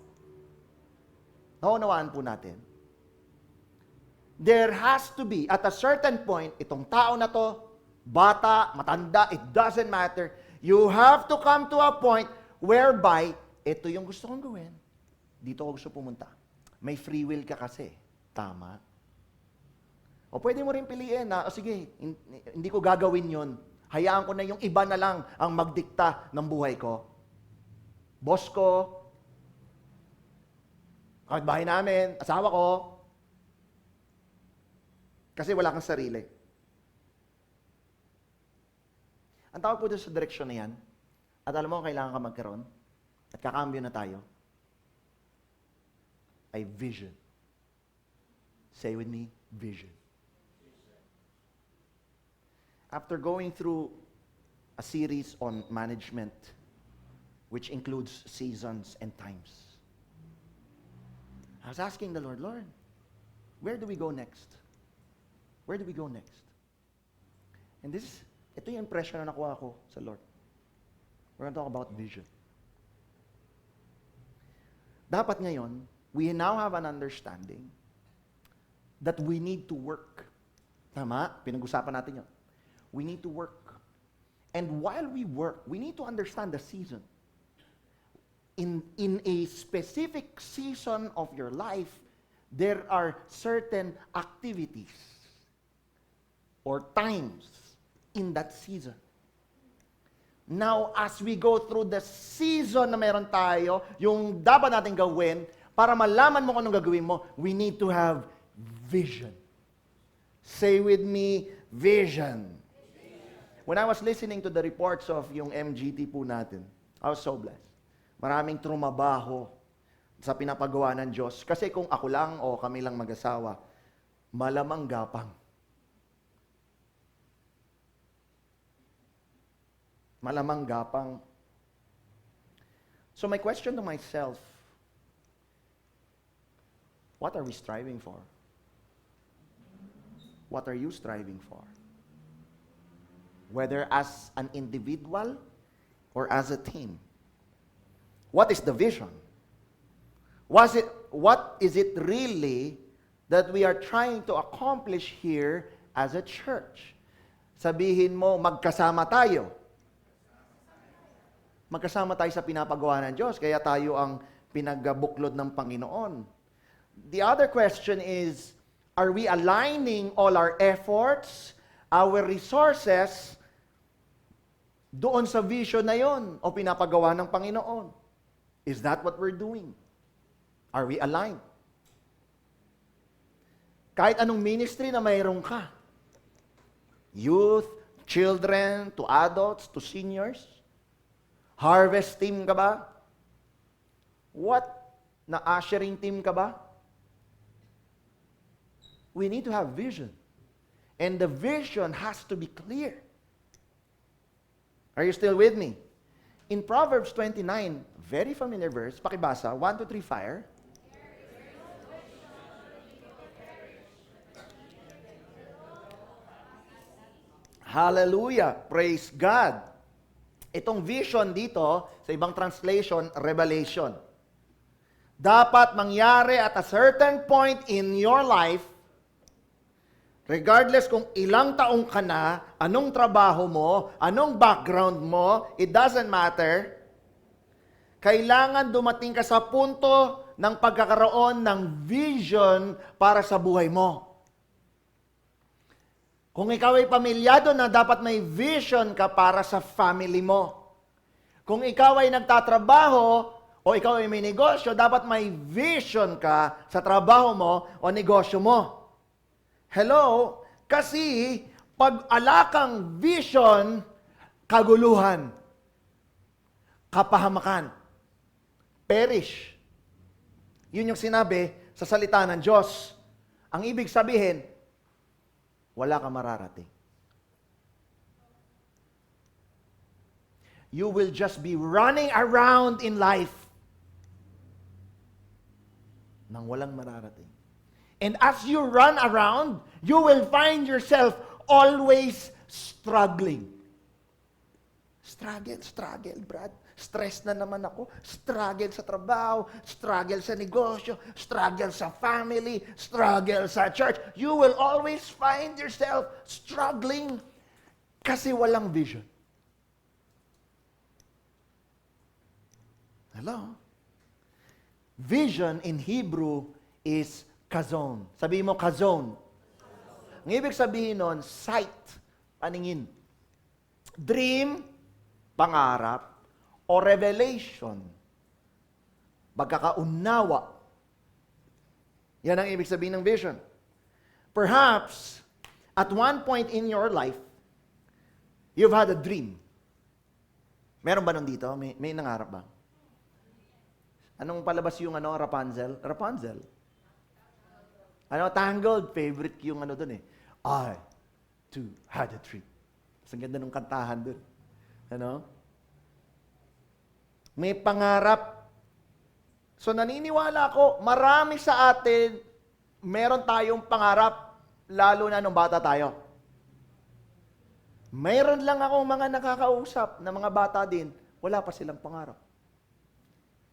Naunawaan po natin. There has to be, at a certain point, itong tao na to, bata, matanda, it doesn't matter. You have to come to a point whereby, ito yung gusto kong gawin. Dito ako gusto pumunta. May free will ka kasi. Tama. O pwede mo rin piliin na, sige, hindi ko gagawin yon. Hayaan ko na yung iba na lang ang magdikta ng buhay ko. Boss ko, kapitbahay namin, asawa ko, kasi wala kang sarili. Ang tawag po doon sa direksyon na yan, at alam mo, kailangan ka magkaroon, at kakambyo na tayo, ay vision. Say with me, vision. After going through a series on management, which includes seasons and times, I was asking the Lord, Lord, where do we go next? Where do we go next? And ito yung impression na nakuha ko sa Lord. We're going to talk about vision. Dapat ngayon, we now have an understanding that we need to work. Tama? Pinag-usapan natin yun. We need to work. And while we work, we need to understand the season. In a specific season of your life, there are certain activities or times in that season. Now, as we go through the season na meron tayo, yung dapat natin gawin, para malaman mo kung anong gagawin mo, we need to have vision. Say with me, vision. When I was listening to the reports of yung MGT po natin, I was so blessed. Maraming trumabaho sa pinapagawa ng Diyos. Kasi kung ako lang o kami lang mag-asawa, malamang gapang. Malamang gapang. So my question to myself, what are we striving for? What are you striving for? Whether as an individual or as a team. What is the vision? What is it really that we are trying to accomplish here as a church? Sabihin mo, magkasama tayo. Magkasama tayo sa pinapagawa ng Diyos, kaya tayo ang pinagbuklod ng Panginoon. The other question is, are we aligning all our efforts, our resources, doon sa vision na yon o pinapagawa ng Panginoon? Is that what we're doing? Are we aligned? Kahit anong ministry na mayroon ka, youth, children, to adults, to seniors, harvest team ka ba? What? Na ushering team ka ba? We need to have vision. And the vision has to be clear. Are you still with me? In Proverbs 29, very familiar verse, pakibasa, 1, 2, 3, fire. Hallelujah! Praise God! Itong vision dito, sa ibang translation, revelation. Dapat mangyari at a certain point in your life, regardless kung ilang taong ka na, anong trabaho mo, anong background mo, it doesn't matter. Kailangan dumating ka sa punto ng pagkakaroon ng vision para sa buhay mo. Kung ikaw ay pamilyado na, dapat may vision ka para sa family mo. Kung ikaw ay nagtatrabaho o ikaw ay may negosyo, dapat may vision ka sa trabaho mo o negosyo mo. Hello? Kasi pag alakang vision, kaguluhan, kapahamakan, perish. Yun yung sinabi sa salita ng Diyos. Ang ibig sabihin, wala kang mararating. You will just be running around in life nang walang mararating. And as you run around, you will find yourself always struggling. Struggle, Brad. Stress na naman ako. Struggle sa trabaho, struggle sa negosyo, struggle sa family, struggle sa church. You will always find yourself struggling kasi walang vision. Hello? Vision in Hebrew is kazon. Sabihin mo, kazon. Ang ibig sabihin nun, sight, paningin. Dream, pangarap, o revelation, pagkakaunawa. Yan ang ibig sabihin ng vision. Perhaps, at one point in your life, you've had a dream. Meron ba nun dito? May nangarap ba? Anong palabas yung Rapunzel? Rapunzel. Tangled, favorite yung dun eh. I, too, had a dream. Ang ganda ng kantahan dun. May pangarap. So naniniwala ako, marami sa atin, meron tayong pangarap, lalo na nung bata tayo. Mayroon lang akong mga nakakausap na mga bata din, wala pa silang pangarap.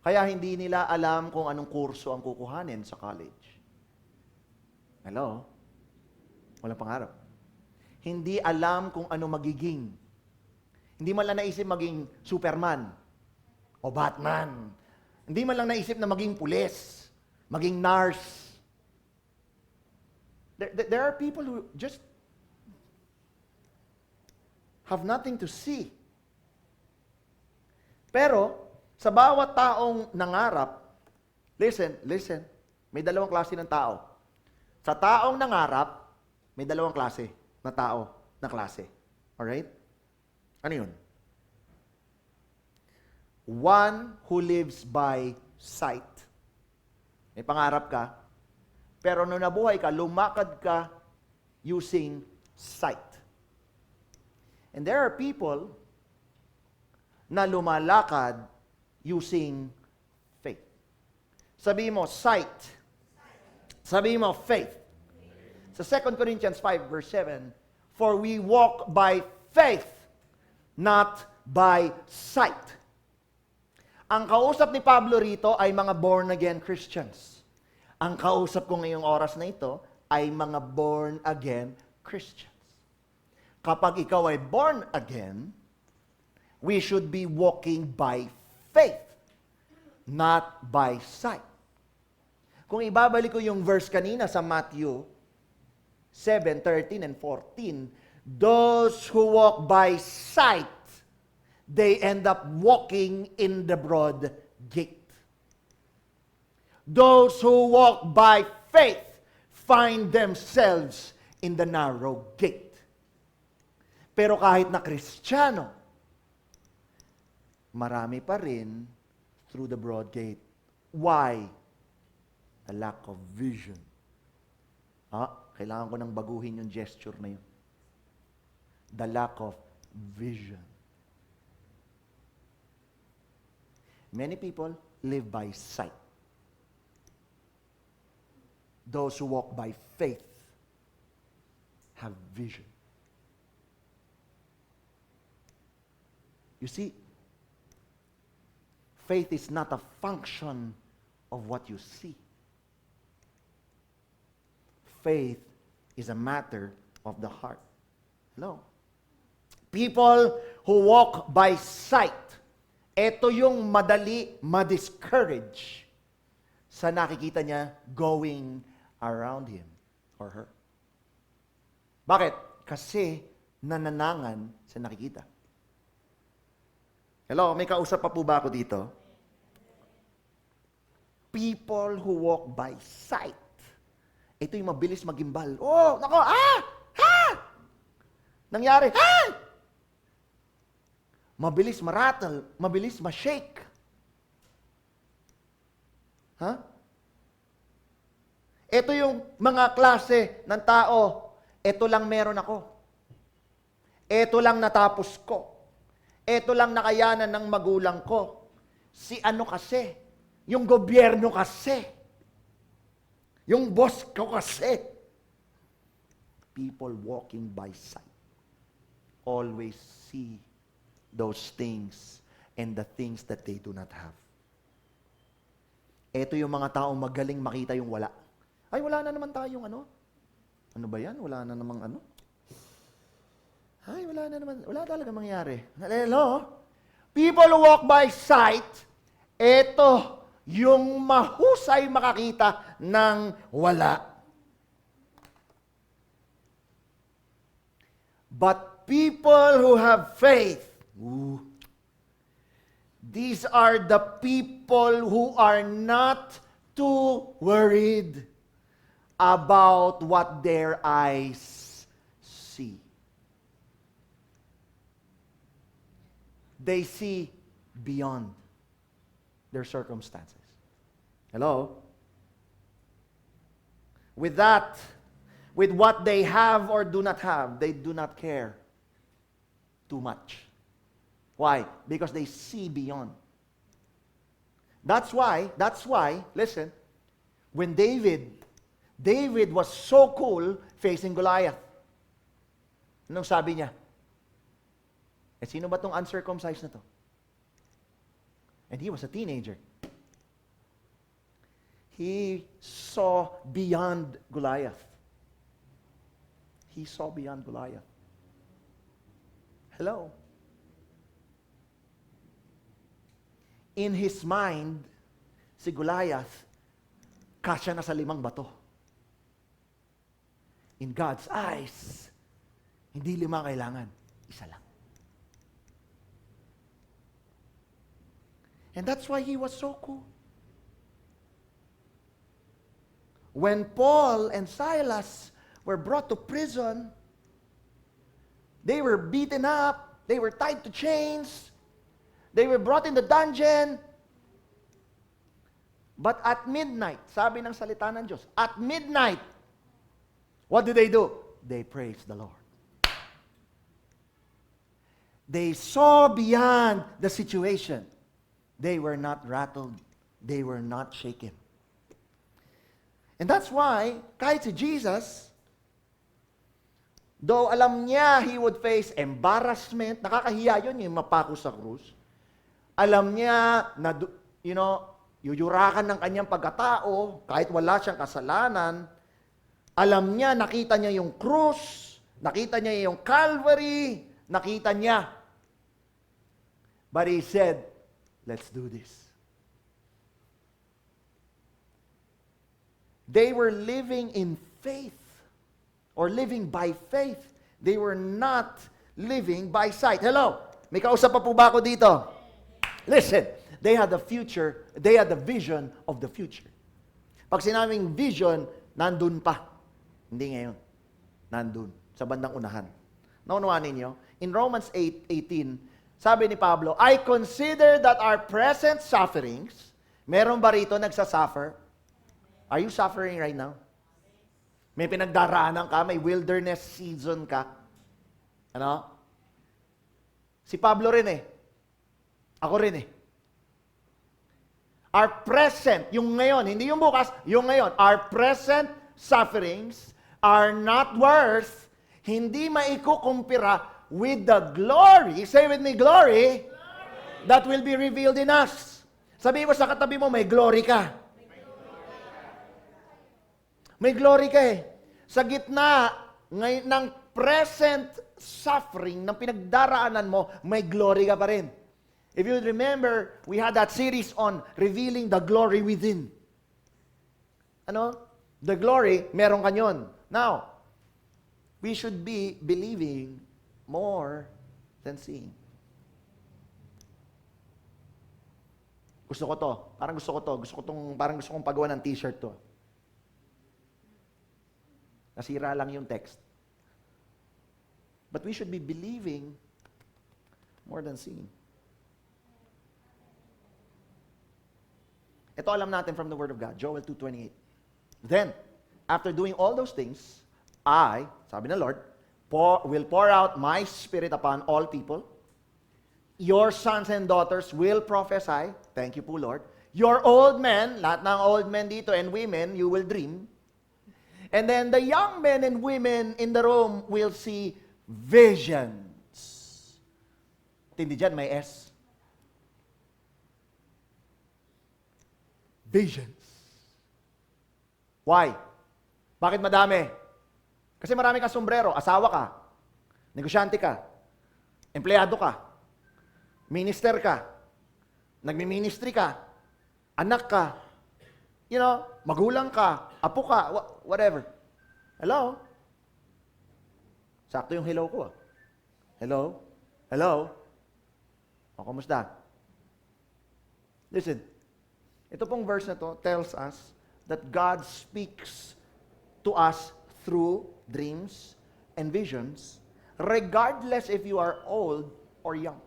Kaya hindi nila alam kung anong kurso ang kukuhanin sa college. Hello? Walang pangarap. Hindi alam kung ano magiging. Hindi man lang naisip maging Superman o Batman. Hindi man lang naisip na maging pulis, maging nurse. There are people who just have nothing to see. Pero, sa bawat taong nangarap, listen, may dalawang klase ng tao. Sa taong nangarap, may dalawang klase na tao na klase. Alright? Ano yun? One who lives by sight. May pangarap ka, pero nung nabuhay ka, lumakad ka using sight. And there are people na lumalakad using faith. Sabi mo, sight. Sabi mo, faith. Sa 2 Corinthians 5 verse 7, for we walk by faith, not by sight. Ang kausap ni Pablo rito ay mga born-again Christians. Ang kausap ko ngayong oras na ito ay mga born-again Christians. Kapag ikaw ay born again, we should be walking by faith, not by sight. Kung ibabalik ko yung verse kanina sa Matthew 7:13 and 14, those who walk by sight, they end up walking in the broad gate. Those who walk by faith find themselves in the narrow gate. Pero kahit na Kristiyano, marami pa rin through the broad gate. Why? A lack of vision. Kailangan ko nang baguhin yung gesture na yun. The lack of vision. Many people live by sight. Those who walk by faith have vision. You see, faith is not a function of what you see. Faith is a matter of the heart. Hello? People who walk by sight, ito yung madali ma-discourage sa nakikita niya going around him or her. Bakit? Kasi nananangan sa nakikita. Hello, may kausap pa po ba ako dito? People who walk by sight. Ito yung mabilis magimbal. Oh, nako, nangyari, mabilis marattle, mabilis ma-shake. Ito yung mga klase ng tao, ito lang meron ako. Ito lang natapos ko. Ito lang nakayanan ng magulang ko. Si ano kasi? Yung gobyerno kasi. Yung boss ko kasi. People walking by sight always see those things and the things that they do not have. Ito yung mga taong magaling makita yung wala. Ay, wala na naman tayong ano. Ano ba yan? Wala na namang ano. Ay, wala na naman. Wala talaga mangyari. Hello? People who walk by sight, ito yung mahusay makakita ng wala. But people who have faith, these are the people who are not too worried about what their eyes see. They see beyond their circumstances. Hello? With that, with what they have or do not have, they do not care too much. Why? Because they see beyond. That's why, listen, when David was so cool facing Goliath. Anong sabi niya? Eh, sino ba tong uncircumcised na to? And he was a teenager. He saw beyond Goliath. He saw beyond Goliath. Hello? In his mind, si Goliath, kasya na sa 5 bato. In God's eyes, hindi 5 kailangan, 1 lang. And that's why he was so cool. When Paul and Silas were brought to prison, they were beaten up, they were tied to chains, they were brought in the dungeon. But at midnight, sabi ng salita ng Diyos, at midnight, what do? They praised the Lord. They saw beyond the situation. They were not rattled. They were not shaken. And that's why, kahit si Jesus, though alam niya he would face embarrassment, nakakahiya yun yung mapako sa krus. Alam niya na, yuyurakan ng kanyang pagkatao, kahit wala siyang kasalanan. Alam niya, nakita niya yung krus, nakita niya yung Calvary, nakita niya. But he said, let's do this. They were living in faith, or living by faith. They were not living by sight. Hello? May kausap pa po ba ako dito? Listen, they had the future, they had the vision of the future. Pag sinabing vision, nandun pa. Hindi ngayon. Nandun. Sa bandang unahan. Naunawanin ninyo? In Romans 8:18, sabi ni Pablo, I consider that our present sufferings, meron ba rito nagsasuffer? Are you suffering right now? May pinagdaraanan ka, may wilderness season ka. Ano? Si Pablo rin eh. Ako rin eh. Our present, yung ngayon, hindi yung bukas, yung ngayon, our present sufferings are not worth, hindi maikukumpira with the glory, say with me, glory, that will be revealed in us. Sabihin mo sa katabi mo, may glory ka. May glory ka eh. Sa gitna ng present suffering, ng pinagdaraanan mo, may glory ka pa rin. If you remember, we had that series on revealing the glory within. Ano? The glory, meron ka yun. Now, we should be believing more than seeing. Gusto ko to. Parang gusto kong pagawa ng t-shirt to. Nasira lang yung text. But we should be believing more than seeing. Ito alam natin from the Word of God, Joel 2:28. Then, after doing all those things, I, sabi ng Lord, will pour out my Spirit upon all people. Your sons and daughters will prophesy. Thank you po, Lord. Your old men, lahat ng old men dito and women, you will dream. And then the young men and women in the room will see visions. Tindi dyan, may S. Visions. Why? Bakit madami? Kasi marami kang sombrero, asawa ka, negosyante ka, empleyado ka, minister ka, nagmi-ministry ka, anak ka, magulang ka, apo ka, whatever. Hello? Sakto yung hello ko. Hello? Hello? O, kamusta? Listen, ito pong verse na to tells us that God speaks to us through dreams and visions, regardless if you are old or young.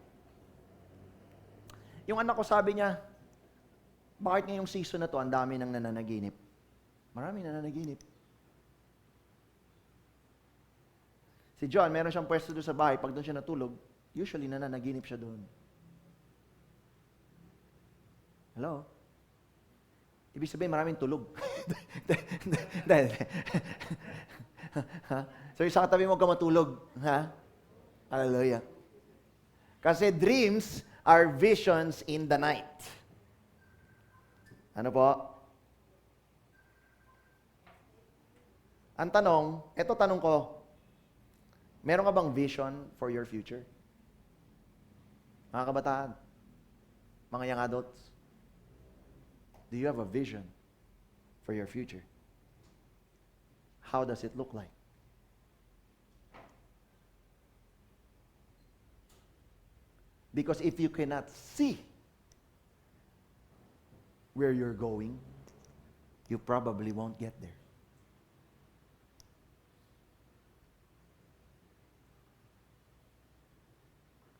Yung anak ko sabi niya, bakit ngayong season na to, ang dami nang nananaginip? Marami nananaginip. Si John, meron siyang pwesto doon sa bahay, pag doon siya natulog, usually nananaginip siya doon. Hello? Ibig sabihin, maraming tulog. So, yung sa katabi mo ka matulog. Ha? Hallelujah. Kasi dreams are visions in the night. Ano po? Ang tanong, eto tanong ko, meron ka bang vision for your future? Mga kabataan, mga young adults, do you have a vision for your future? How does it look like? Because if you cannot see where you're going, you probably won't get there.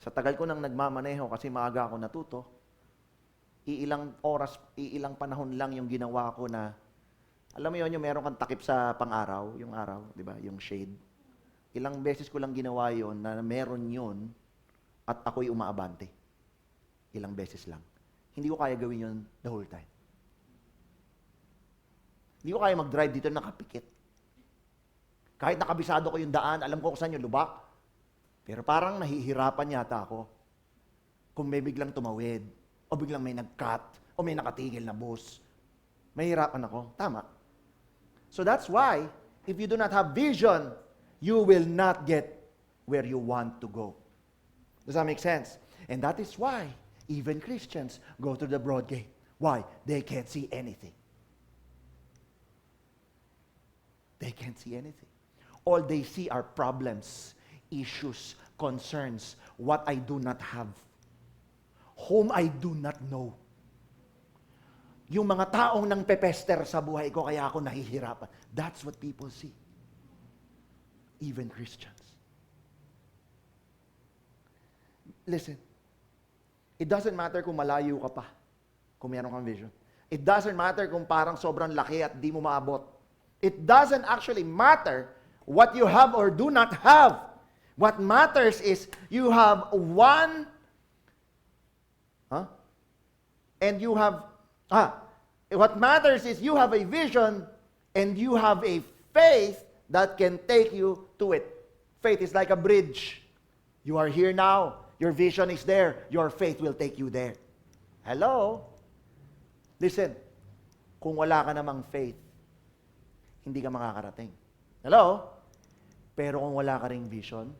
Sa tagal ko nang nagmamaneho kasi maaga ako natuto, iilang panahon lang yung ginawa ko na, alam mo yun, yung meron kang takip sa pang-araw, yung araw, di ba, yung shade. Ilang beses ko lang ginawa yun na meron yun at ako'y umaabante. Ilang beses lang. Hindi ko kaya gawin yun the whole time. Hindi ko kaya mag-drive dito nakapikit. Kahit nakabisado ko yung daan, alam ko kung saan yung lubak. Pero parang nahihirapan yata ako kung may biglang tumawid, o biglang may nag-cut, o may nakatigil na bus. Mahirapan ako. Tama. So that's why, if you do not have vision, you will not get where you want to go. Does that make sense? And that is why even Christians go to the broad gate. Why? They can't see anything. They can't see anything. All they see are problems, issues, concerns, what I do not have, whom I do not know. Yung mga taong nang pepester sa buhay ko, kaya ako nahihirapan. That's what people see. Even Christians. Listen, it doesn't matter kung malayo ka pa, kung meron kang vision. It doesn't matter kung parang sobrang laki at di mo maabot. It doesn't actually matter what you have or do not have. What matters is you have one, and you have, what matters is you have a vision and you have a faith that can take you to it. Faith is like a bridge. You are here now. Your vision is there. Your faith will take you there. Hello? Listen, kung wala ka namang faith, hindi ka makakarating. Hello? Pero kung wala ka ring vision,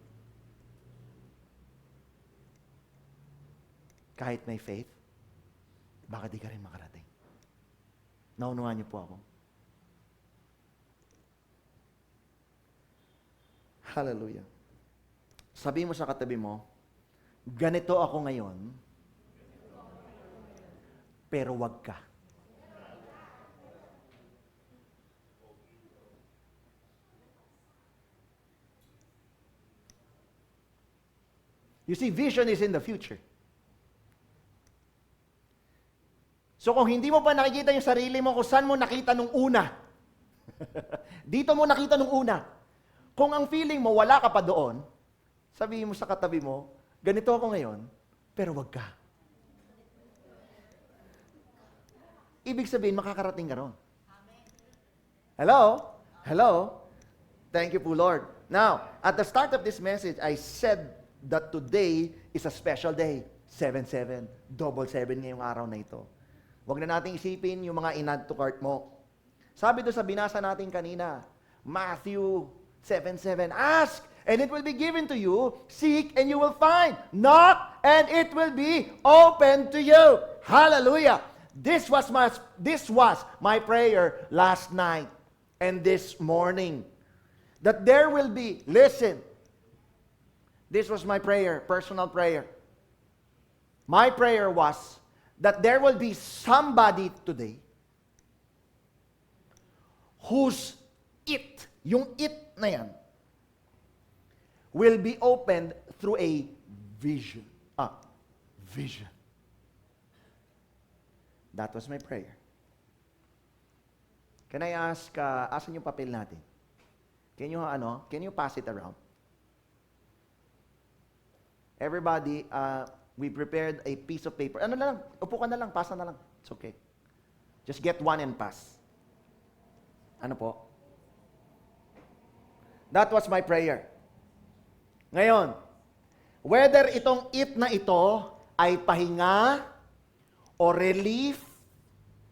kahit may faith, baka di ka rin makarating. Naunawaan niyo po ako. Hallelujah. Sabi mo sa katabi mo, ganito ako ngayon, pero wag ka. You see, vision is in the future. So kung hindi mo pa nakikita yung sarili mo, kung saan mo nakita nung una, dito mo nakita nung una, kung ang feeling mo wala ka pa doon, sabihin mo sa katabi mo, ganito ako ngayon, pero wag ka. Ibig sabihin, makakarating ka ron. Hello? Hello? Thank you po, Lord. Now, at the start of this message, I said that today is a special day. 7-7. Double 7 ngayong araw na ito. Huwag na nating isipin yung mga in-add to cart mo. Sabi doon sa binasa natin kanina, Matthew 7:7, ask, and it will be given to you. Seek, and you will find. Knock, and it will be open to you. Hallelujah. This was my prayer last night and this morning. That there will be, listen, this was my prayer, personal prayer. My prayer was that there will be somebody today whose yung it na yan, will be opened through a vision. Vision. That was my prayer. Can I ask, asan yung papel natin? Can you pass it around? Everybody, we prepared a piece of paper. Ano na lang, upo ka na lang, pasa na lang. It's okay. Just get one and pass. Ano po? That was my prayer. Ngayon, whether itong it na ito ay pahinga o relief,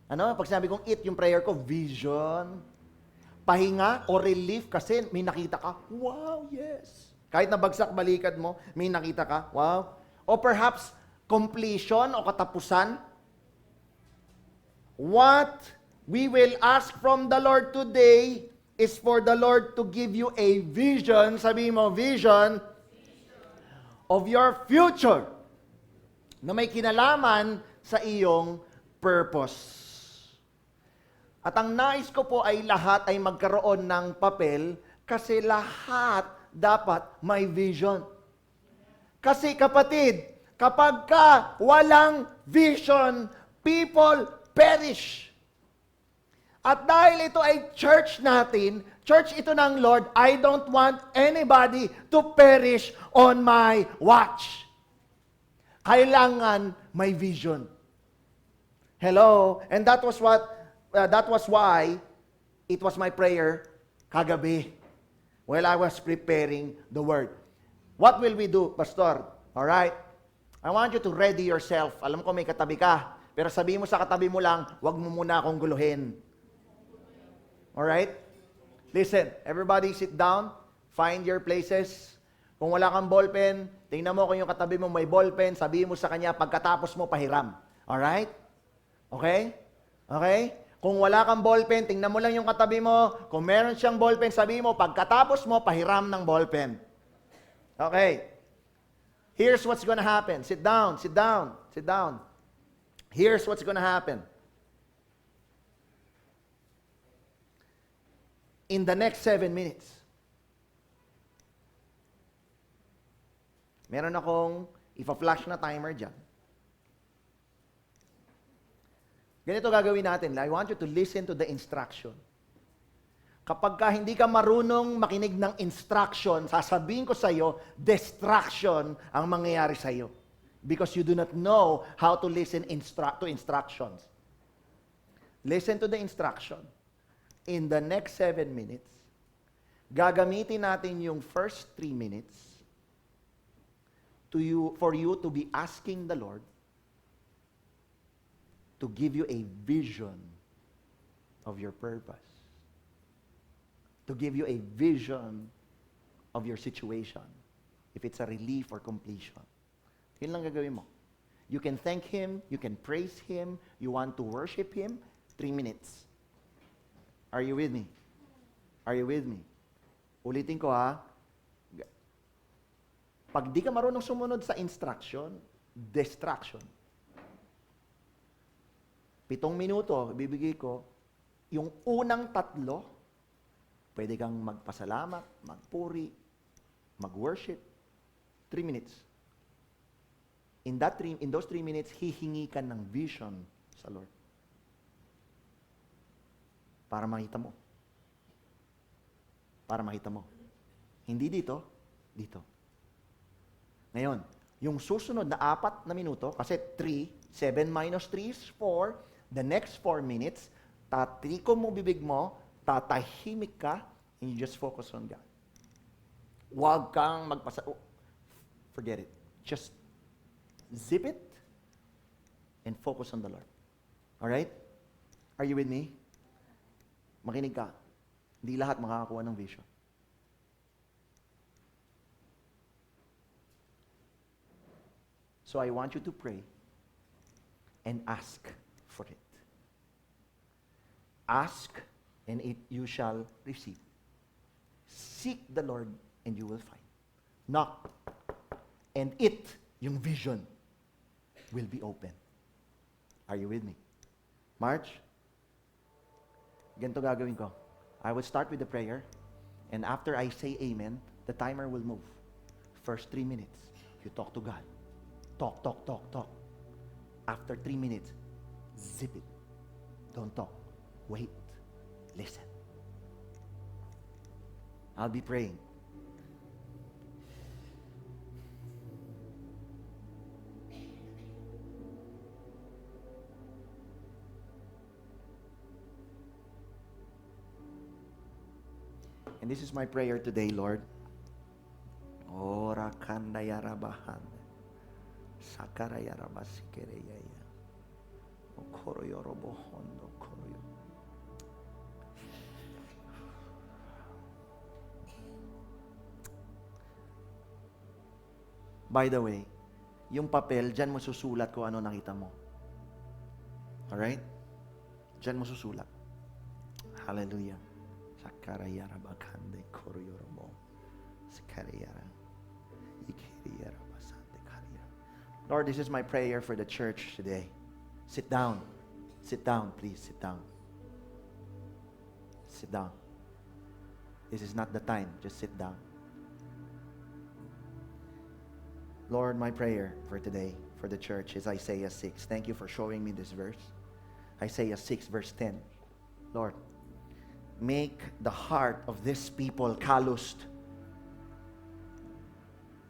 pag sinabi kong it, yung prayer ko, vision, pahinga o relief kasi may nakita ka, wow, yes. Kahit nabagsak balikat mo, may nakita ka, wow. O perhaps, completion o katapusan. What we will ask from the Lord today is for the Lord to give you a vision, sabihin mo, vision of your future na may kinalaman sa iyong purpose. At ang nais ko po ay lahat ay magkaroon ng papel kasi lahat dapat may vision. Kasi kapatid, kapag ka walang vision, people perish. At dahil ito ay church natin, church ito ng Lord, I don't want anybody to perish on my watch. Kailangan may vision. Hello? And that was why it was my prayer kagabi while I was preparing the word. What will we do, Pastor? All right? I want you to ready yourself. Alam ko may katabi ka, pero sabihin mo sa katabi mo lang, wag mo muna akong guluhin. All right? Listen, everybody sit down, find your places. Kung wala kang ballpen, tingnan mo kung yung katabi mo may ballpen, sabihin mo sa kanya pagkatapos mo pahiram. All right? Okay? Okay? Kung wala kang ballpen, tingnan mo lang yung katabi mo. Kung meron siyang ballpen, sabihin mo, pagkatapos mo, pahiram ng ballpen. Okay. Here's what's gonna happen. Sit down, sit down, sit down. Here's what's gonna happen. In the next 7 minutes, meron akong ipa-flash na timer dyan. Ganito gagawin natin. I want you to listen to the instruction. Kapag ka hindi ka marunong makinig ng instruction, sasabihin ko sa iyo, distraction ang mangyayari sa iyo. Because you do not know how to listen to instructions. Listen to the instruction. In the next 7 minutes, gagamitin natin yung first 3 minutes for you to be asking the Lord to give you a vision of your purpose. To give you a vision of your situation. If it's a relief or completion. Yun lang gagawin mo. You can thank Him, you can praise Him, you want to worship Him, 3 minutes. Are you with me? Are you with me? Ulitin ko ha. Pag di ka marunong sumunod sa instruction, distraction. 7 minuto, ibibigay ko, yung unang 3, pwede kang magpasalamat, magpuri, mag-worship. 3 minutes. In those 3 minutes, hihingi ka ng vision sa Lord. Para makita mo. Para makita mo. Hindi dito, dito. Ngayon, yung susunod na 4 na minuto, kasi 7 minus 3 is 4, the next 4 minutes, tatikom mo bibig mo, Tatahimik ka and you just focus on God. Huwag kang forget it. Just zip it and focus on the Lord. Alright? Are you with me? Makinig ka. Hindi lahat makakakuha ng vision. So I want you to pray and ask for it. Ask and you shall receive. Seek the Lord and you will find. Knock and yung vision, will be open. Are you with me? March? Ganito gagawin ko. I will start with the prayer, and after I say amen, the timer will move. First 3 minutes, you talk to God. Talk, talk, talk, talk. After 3 minutes, zip it. Don't talk. Wait. Listen. I'll be praying. And this is my prayer today, Lord. Ora kandayarabahan. Sakarayarabasikereyaya. Okoroyorobohondo koroyo. By the way, yung papel, dyan mo susulat kung ano nakita mo. Alright? Dyan mo susulat. Hallelujah. Sakarayara bakande koroyorobo. Sakarayara. Ikiriyara basante kariyara. Lord, this is my prayer for the church today. Sit down. Sit down, please. Sit down. Sit down. This is not the time. Just sit down. Lord, my prayer for today, for the church, is Isaiah 6. Thank you for showing me this verse. Isaiah 6, verse 10. Lord, make the heart of this people calloused.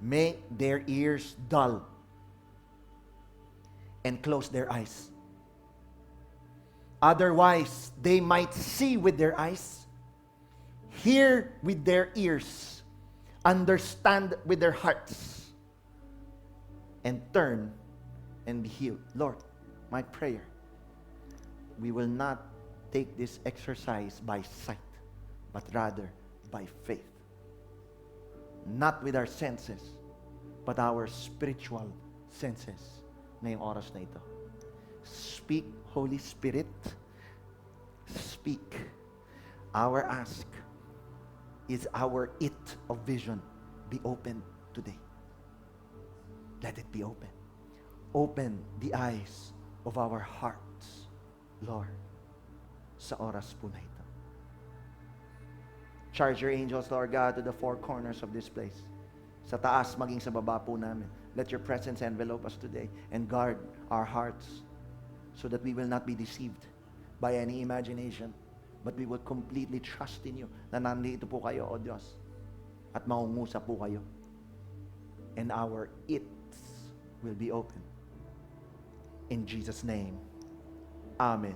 Make their ears dull. And close their eyes. Otherwise, they might see with their eyes, hear with their ears, understand with their hearts, and turn and be healed. Lord, my prayer, we will not take this exercise by sight, but rather by faith. Not with our senses, but our spiritual senses ngayong oras na ito. Speak, Holy Spirit. Speak. Our ask is our it of vision be open today. Let it be open. Open the eyes of our hearts, Lord, sa oras po na ito. Charge your angels, Lord God, to the four corners of this place. Sa taas, maging sa baba po namin. Let your presence envelope us today and guard our hearts so that we will not be deceived by any imagination, but we will completely trust in you na nandito po kayo, O Diyos, at mangungusap po kayo. And our its will be open. In Jesus' name, Amen.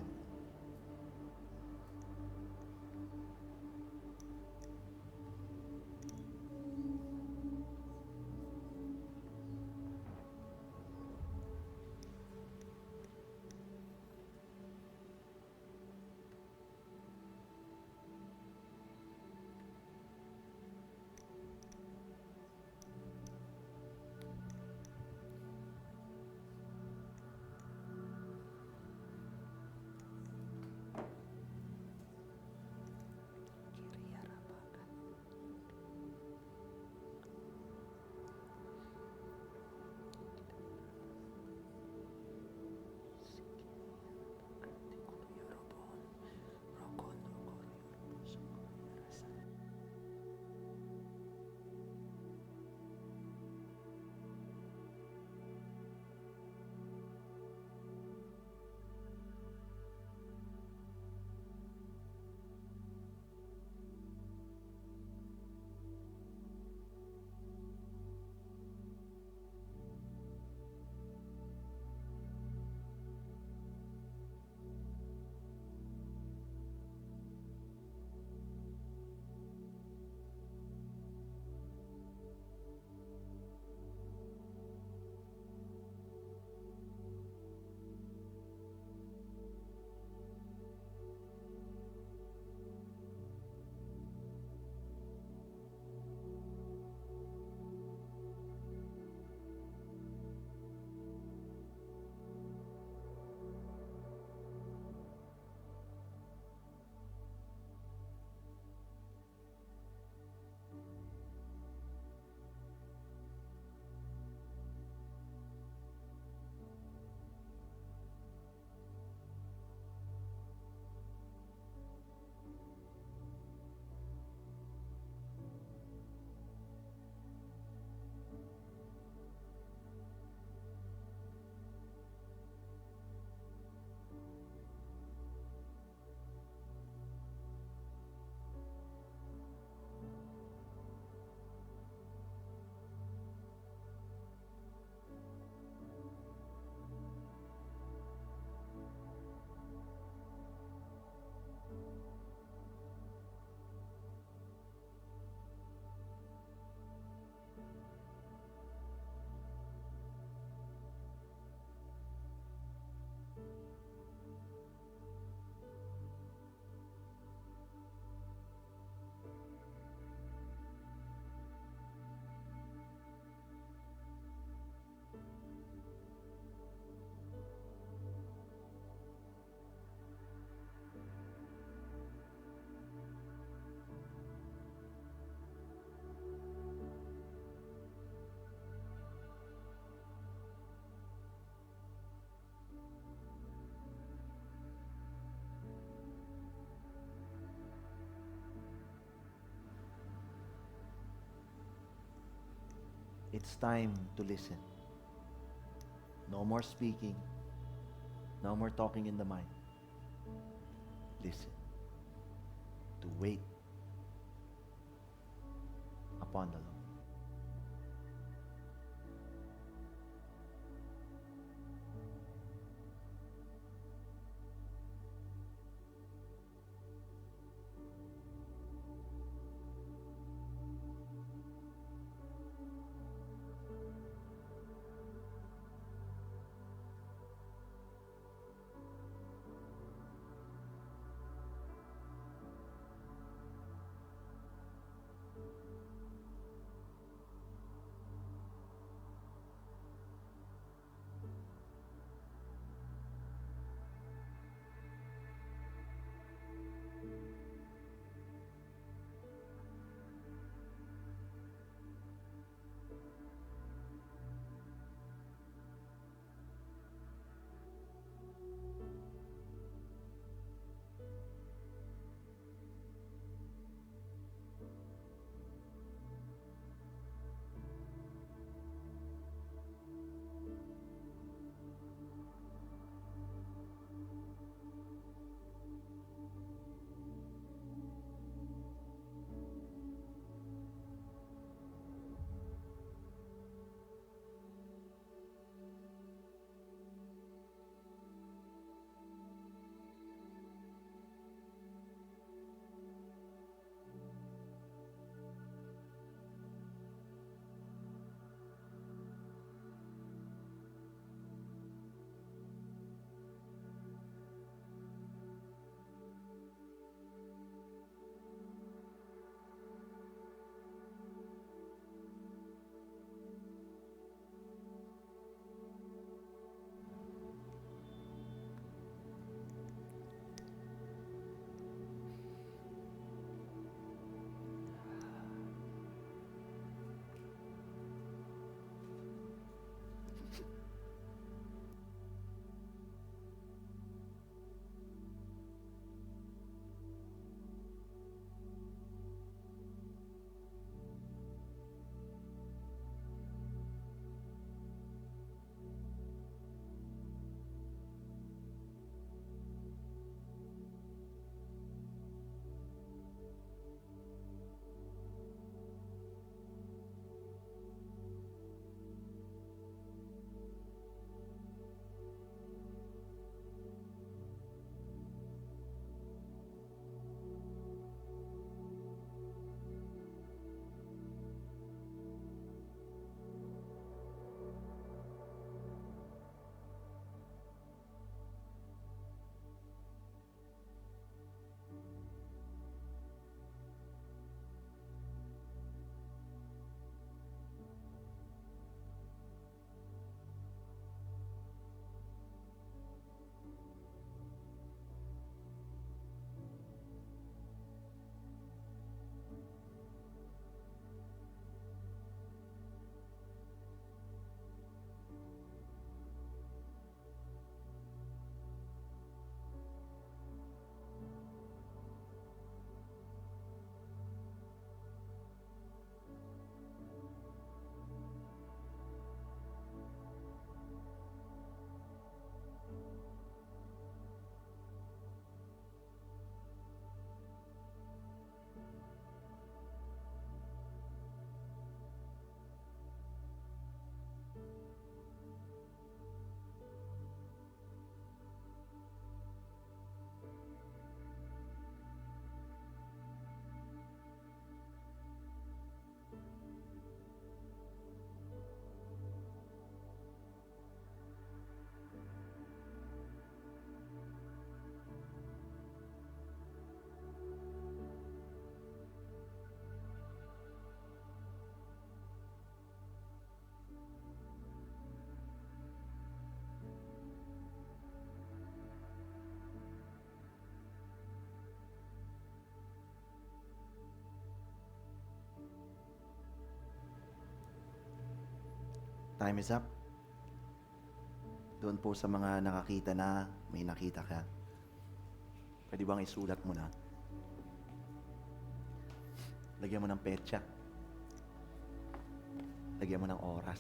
It's time to listen. No more speaking. No more talking in the mind. Listen. To wait upon the Lord. Time is up. Doon po sa mga nakakita na, may nakita ka. Pwede bang isulat mo na? Lagyan mo ng petsa. Lagyan mo ng oras.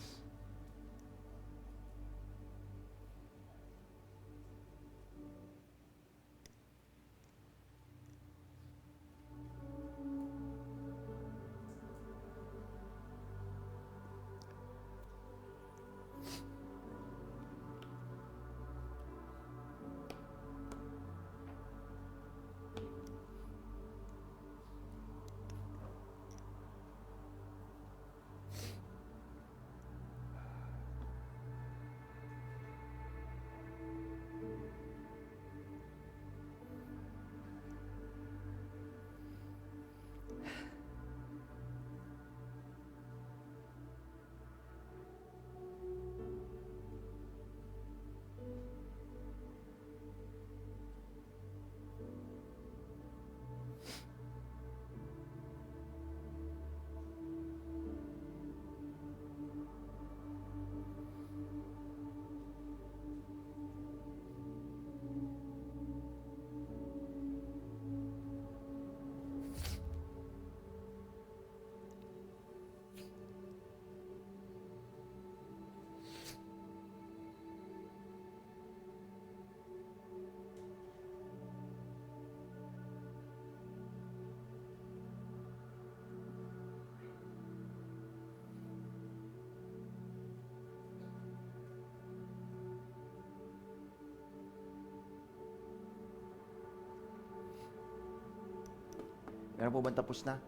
Meron po bang tapos na?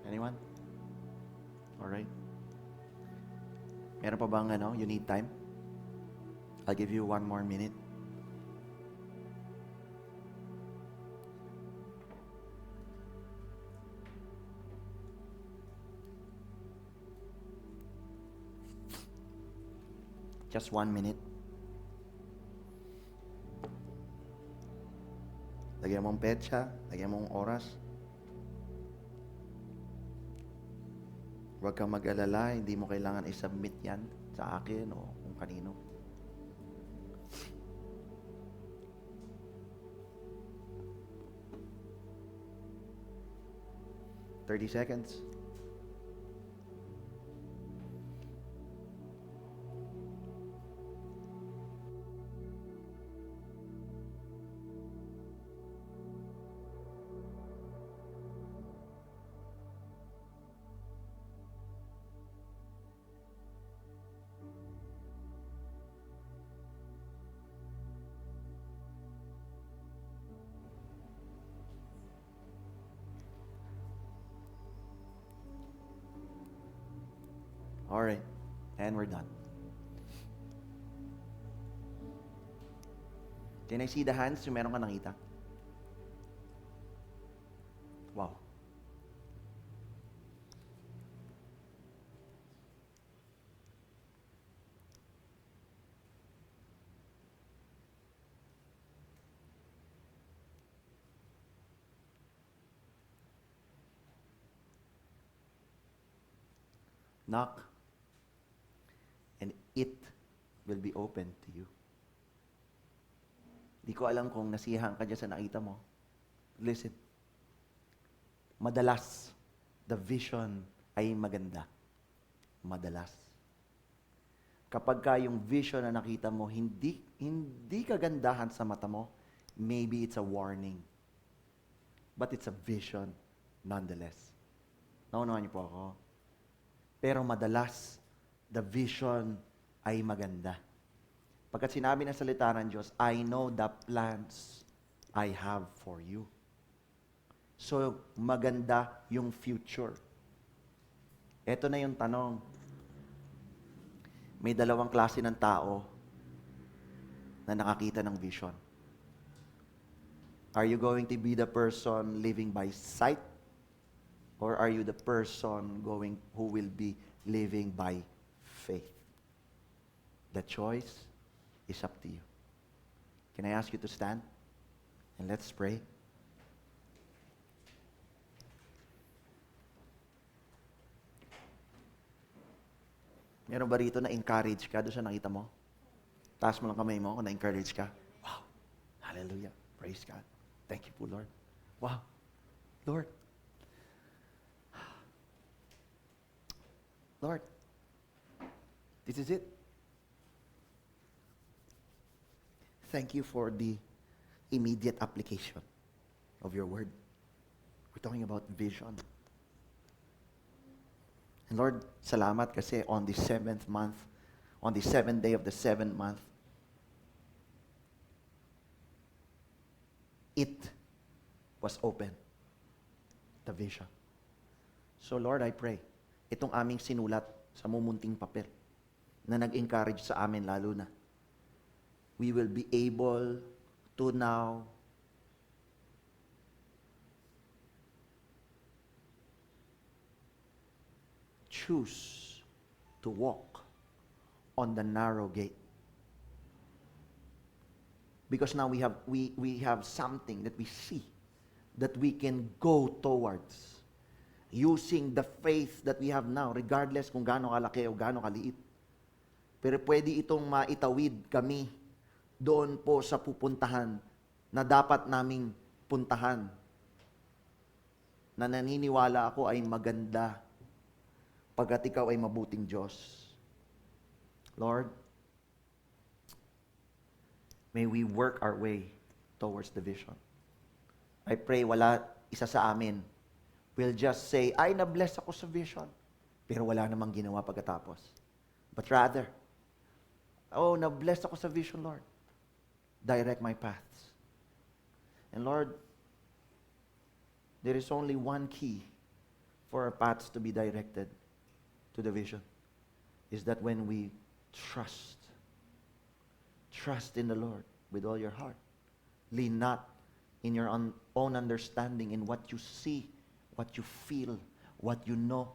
Anyone? Alright. Meron pa bang you need time? I'll give you 1 more minute. Just 1 minute. Lagyan mong petsa, lagyan mong oras. Huwag kang mag-alala, hindi mo kailangan i-submit yan sa akin o kung kanino. "30 seconds. Alright. And we're done. Can I see the hands yung meron ka nakita? Wow. Knock, and it will be open to you. Di ko alam kung nasiyahan ka dyan sa nakita mo. Listen. Madalas, the vision ay maganda. Madalas. Kapag ka yung vision na nakita mo, hindi kagandahan sa mata mo, maybe it's a warning. But it's a vision nonetheless. Naunawan niyo po ako. Pero madalas, the vision ay maganda. Pagkat sinabi ng salita ng Diyos, I know the plans I have for you. So, maganda yung future. Ito na yung tanong. May 2 klase ng tao na nakakita ng vision. Are you going to be the person living by sight? Or are you the person who will be living by faith? The choice is up to you. Can I ask you to stand? And let's pray. Meron ba rito na-encourage ka doon sa nakita mo? Taas mo lang kamay mo kung na-encourage ka. Wow. Hallelujah. Praise God. Thank you po, Lord. Wow. Lord, Lord, this is it. Thank you for the immediate application of your word. We're talking about vision. And Lord, salamat kasi on the 7th month, on the 7th day of the 7th month, it was open. The vision. So Lord, I pray, itong aming sinulat sa mumunting papel na nag-encourage sa amin lalo na, we will be able to now choose to walk on the narrow gate. Because now we have something that we see that we can go towards using the faith that we have now, regardless kung gaano kalaki o gaano kaliit. Pero pwede itong maitawid kami doon po sa pupuntahan na dapat naming puntahan, na naniniwala ako ay maganda pagkat ikaw ay mabuting Diyos. Lord, may we work our way towards the vision. I pray wala isa sa amin will just say, ay, na-bless ako sa vision. Pero wala namang ginawa pagkatapos. But rather, oh, na-bless ako sa vision, Lord. Direct my paths. And Lord, there is only one key for our paths to be directed to the vision. Is that when we trust in the Lord with all your heart. Lean not in your own understanding, in what you see, what you feel, what you know.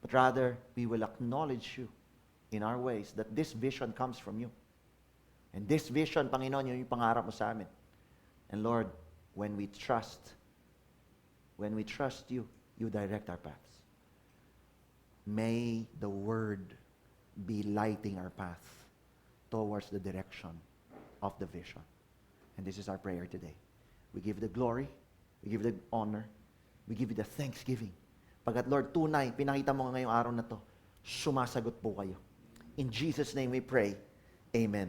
But rather, we will acknowledge you in our ways that this vision comes from you. And this vision, Panginoon, yun yung pangarap mo sa amin. And Lord, when we trust you, you direct our paths. May the Word be lighting our path towards the direction of the vision. And this is our prayer today. We give the glory, we give the honor, we give you the thanksgiving. Pagkat Lord, tunay, pinakita mo ngayong araw na to, sumasagot po kayo. In Jesus' name we pray. Amen.